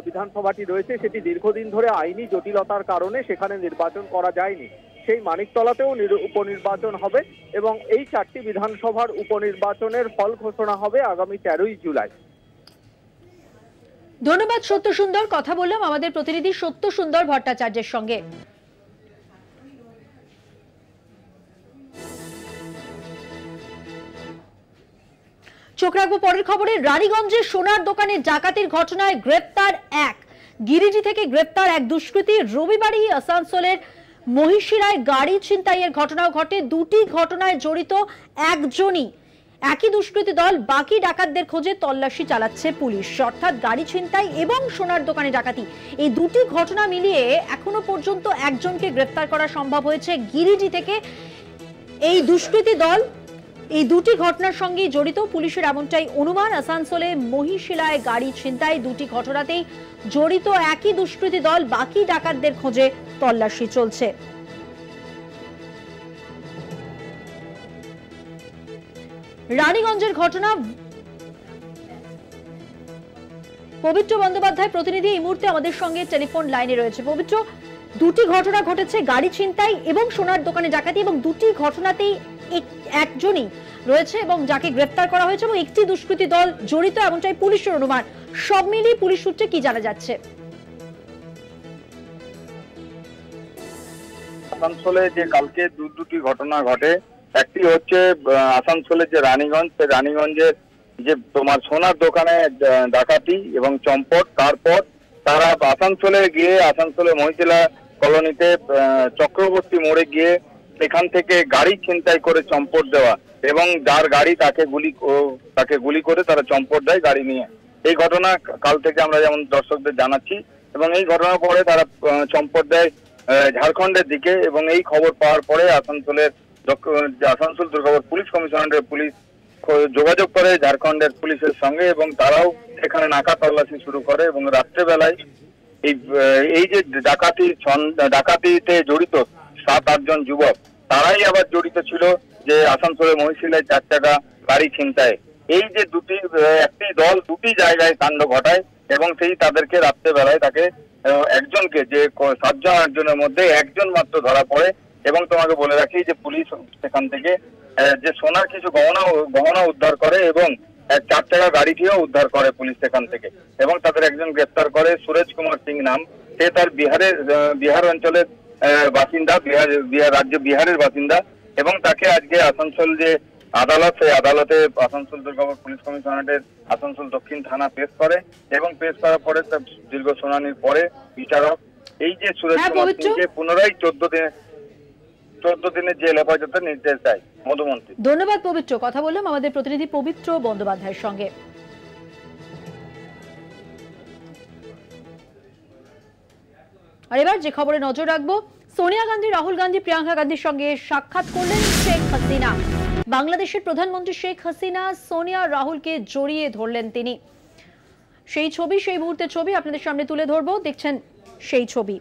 বিধানসভাটি রয়েছে সেটি দীর্ঘদিন ধরে আইনি জটিলতার কারণে সেখানে নির্বাচন করা যায়নি। সেই মানিকতলাতেও উপনির্বাচন হবে এবং এই 4টি বিধানসভার উপনির্বাচনের ফল ঘোষণা হবে আগামী 13ই জুলাই। ধন্যবাদ সত্য সুন্দর। কথা বললাম আমাদের প্রতিনিধি সত্য সুন্দর ভট্টাচার্যের সঙ্গে। চোখ রাখবো পরের খবরে। রানীগঞ্জে সোনার দোকানে ডাকাতির ঘটনায় গ্রেপ্তার এক। গিরিডি থেকে গ্রেপ্তার এক দুষ্কৃতী। রবিবারই আসানসোলের মহিশিরায় গাড়ি ছিনতাইয়ের ঘটনাও ঘটে। দুটি ঘটনায় জড়িত একজনই। একই দুষ্কৃতী দল, বাকি ডাকাতদের খোঁজে তল্লাশি চালাচ্ছে পুলিশ। অর্থাৎ গাড়ি ছিনতাই এবং সোনার দোকানে ডাকাতি, এই দুটি ঘটনা মিলিয়ে এখনো পর্যন্ত একজনকে গ্রেফতার করা সম্ভব হয়েছে গিরিডি থেকে। এই দুষ্কৃতী দল এই দুটি ঘটনার সঙ্গে জড়িত পুলিশের এমনটাই অনুমান। আসানসোলে মহিশিলায় গাড়ি ছিনতাই, দুটি ঘটনাতেই জড়িত একই দুষ্কৃতী দল, বাকি ডাকাতদের খোঁজে তল্লাশি চলছে। রানীগঞ্জের ঘটনা, পবিত্র বন্দ্যোপাধ্যায় প্রতিনিধি এই মুহূর্তে আমাদের সঙ্গে টেলিফোন লাইনে রয়েছে। পবিত্র, দুটি ঘটনা ঘটেছে, গাড়ি ছিনতাই এবং সোনার দোকানে ডাকাতি, এবং দুটি ঘটনাতেই একজনই রয়েছে এবং যাকে গ্রেফতার করা হয়েছে এবং একটি দুষ্কৃতী দল জড়িত এমনটাই পুলিশের অনুমান। সব মিলিয়ে পুলিশ সূত্রে কি জানা যাচ্ছে? আসানসোলে যে কালকে দুটি ঘটনা ঘটে, একটি হচ্ছে আসানসোলের যে রানীগঞ্জ, সেই রানীগঞ্জের যে তোমার সোনার দোকানে ডাকাতি এবং চম্পট। তারপর তারা আসানসোলে গিয়ে আসানসোলে মহিশিলা কলোনিতে চক্রবর্তী মোড়ে গিয়ে সেখান থেকে গাড়ি ছিনতাই করে চম্পট দেওয়া এবং যার গাড়ি তাকে গুলি করে তারা চম্পট দেয় গাড়ি নিয়ে। এই ঘটনা কাল থেকে আমরা যেমন দর্শকদের জানাচ্ছি এবং এই ঘটনার পরে তারা চম্পট দেয় ঝাড়খণ্ডের দিকে এবং এই খবর পাওয়ার পরে আসানসোল দুর্গাপুর পুলিশ কমিশনারের পুলিশ যোগাযোগ করে ঝাড়খণ্ডের পুলিশের সঙ্গে এবং তারাও সেখানে নাকা তল্লাশি শুরু করে এবং রাত্রেবেলায় এই যে ডাকাতিতে জড়িত 7-8 জন যুবক, তারাই আবার জড়িত ছিল যে আসানসোলের মহিশিলায় 4 চাকা গাড়ি ছিনতাই। এই যে একটি দল দুটি জায়গায় কাণ্ড ঘটায় এবং সেই তাদেরকে রাত্রেবেলায় তাকে একজনকে, যে 7 জন 8 জনের মধ্যে একজন মাত্র ধরা পড়ে। এবং তোমাকে বলে রাখি যে পুলিশ সেখান থেকে যে সোনার কিছু গহনা উদ্ধার করে এবং 4 চাকা গাড়িটিও উদ্ধার করে পুলিশ সেখান থেকে এবং তাদের একজন গ্রেফতার করে, সুরেশ কুমার সিং নাম। সে তার বিহার অঞ্চলের বাসিন্দা, বিহারের বাসিন্দা এবং তাকে আজকে আসানসোল যে আদালত, সেই আদালতে আসানসোল দুর্গাপুর পুলিশ কমিশনারের আসানসোল দক্ষিণ থানা পেশ করে এবং পেশ করার পরে তার দীর্ঘ শুনানির পরে বিচারক এই যে সুরেশ কুমার সিংকে পুনরায় 14 দিনের জেল হেফাজতের নির্দেশ দেয়। মধুমন্তী, ধন্যবাদ পবিত্র। কথা বললাম আমাদের প্রতিনিধি পবিত্র বন্দ্যোপাধ্যায়ের সঙ্গে। আর এবার যে খবরে নজর রাখবো, সোনিয়া গান্ধী, রাহুল গান্ধী, প্রিয়াঙ্কা গান্ধীর সঙ্গে সাক্ষাৎ করলেন শেখ হাসিনা। বাংলাদেশের প্রধানমন্ত্রী শেখ হাসিনা সোনিয়া রাহুলকে জড়িয়ে ধরলেন তিনি। সেই ছবি, সেই মুহূর্তের ছবি আপনাদের সামনে তুলে ধরবো। দেখছেন সেই ছবি।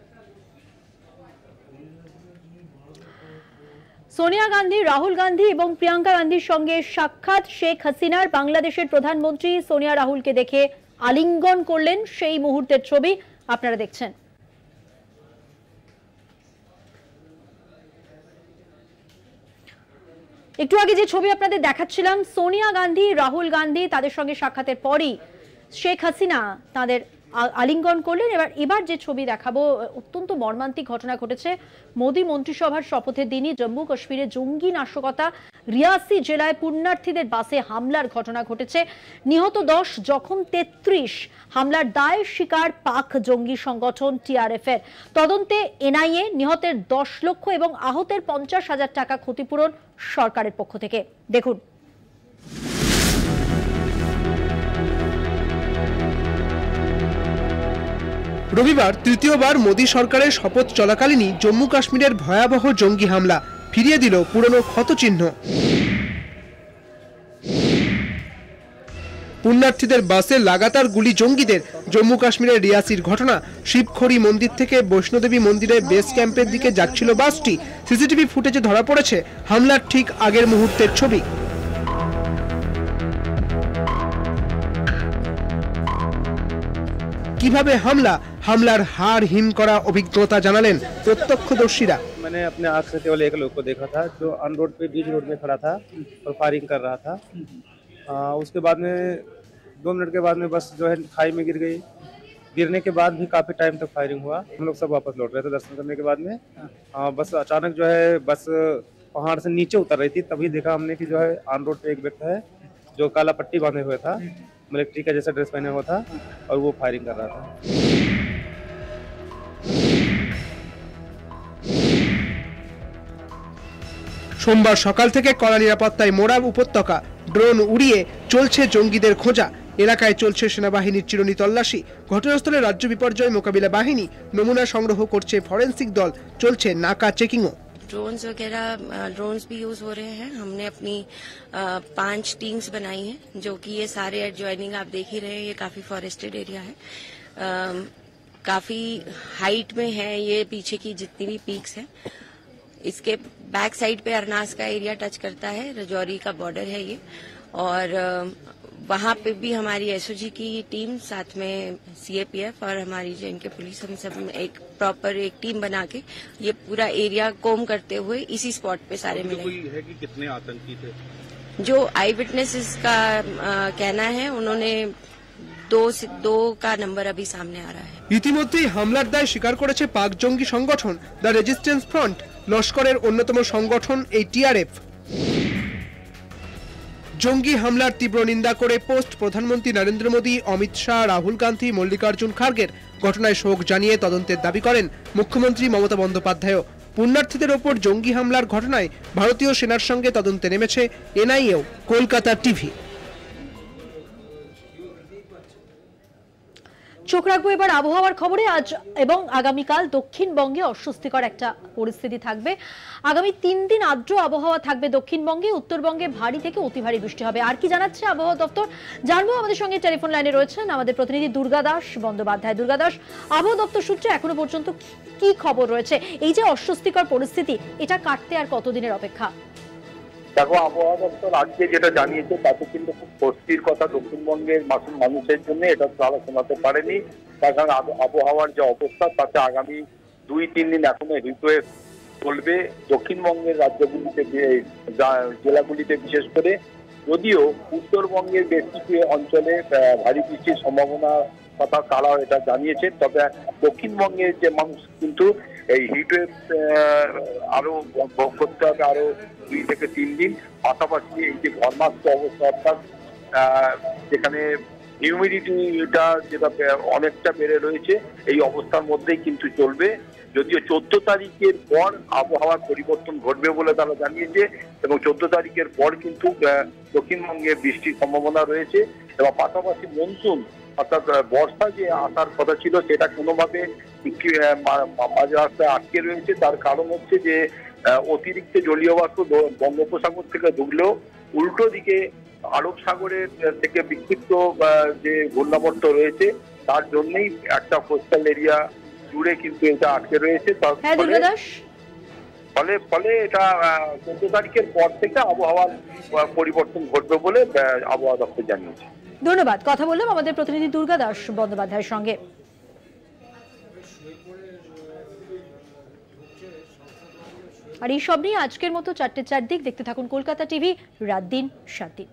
সোনিয়া গান্ধী, রাহুল গান্ধী এবং প্রিয়াঙ্কা গান্ধীর সঙ্গে সাক্ষাৎ শেখ হাসিনার। বাংলাদেশের প্রধানমন্ত্রী সোনিয়া রাহুলকে দেখে আলিঙ্গন করলেন, সেই মুহূর্তের ছবি আপনারা দেখছেন। একটু আগে যে ছবি আপনাদের দেখাচ্ছিলাম, সোনিয়া গান্ধী, রাহুল গান্ধী তাদের সঙ্গে সাক্ষাতের পরই শেখ হাসিনা তাদের আলিঙ্গন করলেন। এবার যে ছবি দেখাবো, অত্যন্ত মর্মান্তিক ঘটনা ঘটেছে মোদী মন্ত্রিসভার শপথের দিনই জম্মু কাশ্মীরে জঙ্গি নাশকতা। রিয়াসি জেলায় পুণ্যার্থীদের বাসে হামলার ঘটনা ঘটেছে। নিহত 10, জখম 33। হামলার দায় স্বীকার পাক জঙ্গি সংগঠন TRF এর। তদন্তে NIA। নিহতের 10 লক্ষ এবং আহতের 50,000 টাকা ক্ষতিপূরণ সরকারের পক্ষ থেকে। দেখুন। রবিবার তৃতীয়বার মোদী সরকারের শপথ চলাকালীনই জম্মু কাশ্মীরের ভয়াবহ জঙ্গি হামলা। ফিরিয়ে দিল পুরনো ক্ষতচিহ্ন। পুণ্যার্থীদের বাসে লাগাতার গুলি জঙ্গিদের। জম্মু কাশ্মীরের রিয়াসির ঘটনা। শিবখড়ি মন্দির থেকে বৈষ্ণোদেবী মন্দিরের বেস ক্যাম্পের দিকে যাচ্ছিল বাসটি। সিসিটিভি ফুটেজে ধরা পড়েছে হামলার ঠিক আগের মুহূর্তের ছবি। কিভাবে হামলার हार हिम करा अभिज्ञता জানালেন প্রত্যক্ষদর্শীরা। मैंने अपने आंख से केवल एक लोग को देखा था जो ऑन रोड पे बीच रोड में खड़ा था और फायरिंग कर रहा था। उसके बाद में 2 मिनट के बाद में बस जो है खाई में गिर गई। गिरने के बाद भी काफी टाइम तक फायरिंग हुआ। हम लोग सब वापस लौट रहे थे दर्शन करने के बाद में। बस अचानक जो है बस पहाड़ से नीचे उतर रही थी, तभी देखा हमने कि जो है ऑन रोड पे एक व्यक्ति है जो काला पट्टी बांधे हुए था, मिलिट्री का जैसा ड्रेस पहने हुआ था और वो फायरिंग कर रहा था। সোমবার সকাল থেকে কড়া নিরাপত্তায় মোড়া উপত্যকা। ড্রোন উড়িয়ে চলছে জঙ্গিদের খোঁজা। এলাকায় চলছে সেনাবাহিনীর চিরুনি তল্লাশি। ঘটনাস্থলে রাজ্য বিপর্যয় মোকাবিলা বাহিনী। নমুনা সংগ্রহ করছে ফরেন্সিক দল। চলছে নাকা চেকিংও। ड्रोन्स वगैरह ड्रोन्स भी यूज हो रहे हैं। हमने अपनी 5 टीम्स बनाई हैं जो कि ये सारे एडजॉइनिंग आप देख ही रहे हैं। ये काफी फॉरेस्टेड एरिया है, काफी हाइट में है ये पीछे की जितनी भी पीक्स हैं। इसके बैक साइड पे अरनास का एरिया टच करता है, रजौरी का बॉर्डर है ये। और वहां पे भी हमारी एसओजी की टीम साथ में सीएपीएफ और हमारी JNK पुलिस हम सब एक प्रॉपर एक टीम बना के ये पूरा एरिया कोम करते हुए इसी स्पॉट पे सारे मिले। कोई है कि कितने आतंकी थे? जो आई विटनेसेस का कहना है उन्होंने 2 का नंबर अभी सामने आ रहा है। ইতিমধ্যেই হামলার দায় স্বীকার করেছে পাক জঙ্গি সংগঠন দ্য রেজিস্ট্যান্স ফ্রন্ট। লস্করের অন্যতম সংগঠন এই টিআরএফ। জঙ্গি হামলার তীব্র নিন্দা করে পোস্ট প্রধানমন্ত্রী নরেন্দ্র মোদী, অমিত শাহ, রাহুল গান্ধী, মল্লিকার্জুন খার্গের। ঘটনায় শোক জানিয়ে তদন্তের দাবি করেন মুখ্যমন্ত্রী মমতা বন্দ্যোপাধ্যায়। পুণ্যার্থীদের ওপর জঙ্গি হামলার ঘটনায় ভারতীয় সেনার সঙ্গে তদন্তে নেমেছে এনআইএও। কলকাতা টিভি। চোখ রাখবো এবার আবহাওয়ার খবরে। আজ এবং আগামীকাল দক্ষিণবঙ্গে অস্বস্তিকর একটা পরিস্থিতি থাকবে। আগামী 3 দিন আর্দ্র আবহাওয়া থাকবে দক্ষিণবঙ্গে। উত্তরবঙ্গে ভারী থেকে অতি ভারী বৃষ্টি হবে। আর কি জানাচ্ছে আবহাওয়া দপ্তর জানবো। আমাদের সঙ্গে টেলিফোন লাইনে রয়েছেন আমাদের প্রতিনিধি দুর্গা দাস বন্দ্যোপাধ্যায়। দুর্গা দাস, আবহাওয়া দপ্তর সূত্রে এখনো পর্যন্ত কি খবর রয়েছে? এই যে অস্বস্তিকর পরিস্থিতি, এটা কাটতে আর কতদিনের অপেক্ষা? দেখো, আবহাওয়া দপ্তর আজকে যেটা জানিয়েছে তাতে কিন্তু খুব স্বস্তির কথা দক্ষিণবঙ্গের মানুষের জন্য। এটা তারা শোনাতে পারেনি, তার কারণ আবহাওয়ার যে অবস্থা তাতে আগামী 2-3 দিন এখনো হিটওয়েভ চলবে দক্ষিণবঙ্গের রাজ্যগুলিতে, জেলাগুলিতে বিশেষ করে। যদিও উত্তরবঙ্গের বেশ কিছু অঞ্চলে ভারী বৃষ্টির সম্ভাবনা কথা তারাও এটা জানিয়েছে, তবে দক্ষিণবঙ্গের যে মানুষ কিন্তু এই হিটওয়েভ আরো ভোগ করতে হবে আরো 2 থেকে 3 দিন। পাশাপাশি এই যে ঘর্মাক্ত অবস্থা, অর্থাৎ যেখানে হিউমিডিটিটা যেটা অনেকটা বেড়ে রয়েছে, এই অবস্থার মধ্যেই কিন্তু চলবে। যদিও 14 তারিখের পর আবহাওয়ার পরিবর্তন ঘটবে বলে তারা জানিয়েছে এবং 14 তারিখের পর কিন্তু দক্ষিণবঙ্গে বৃষ্টির সম্ভাবনা রয়েছে। এবং পাশাপাশি মনসুন অর্থাৎ বর্ষা যে আসার কথা ছিল সেটা কোনোভাবে মাঝ রাস্তায় আটকে রয়েছে। তার কারণ হচ্ছে যে অতিরিক্ত জলীয় বাষ্প বঙ্গোপসাগর থেকে ঢুকলেও উল্টো দিকে আরব সাগরের থেকে বিক্ষিপ্ত যে ঘূর্ণাবর্ত রয়েছে তার জন্যই একটা কোস্টাল এরিয়া জুড়ে কিন্তু এটা আটকে রয়েছে। ফলে এটা 14 তারিখের পর থেকে আবহাওয়ার পরিবর্তন ঘটবে বলে আবহাওয়া দপ্তর জানিয়েছে। ধন্যবাদ। কথা বললাম আমাদের প্রতিনিধি দুর্গা দাস বন্দ্যোপাধ্যায়ের সঙ্গে। আর এই সব নিয়ে আজকের মতো 4টে 4 দিক দেখতে থাকুন কলকাতা টিভি। রাত দিন 7 দিন।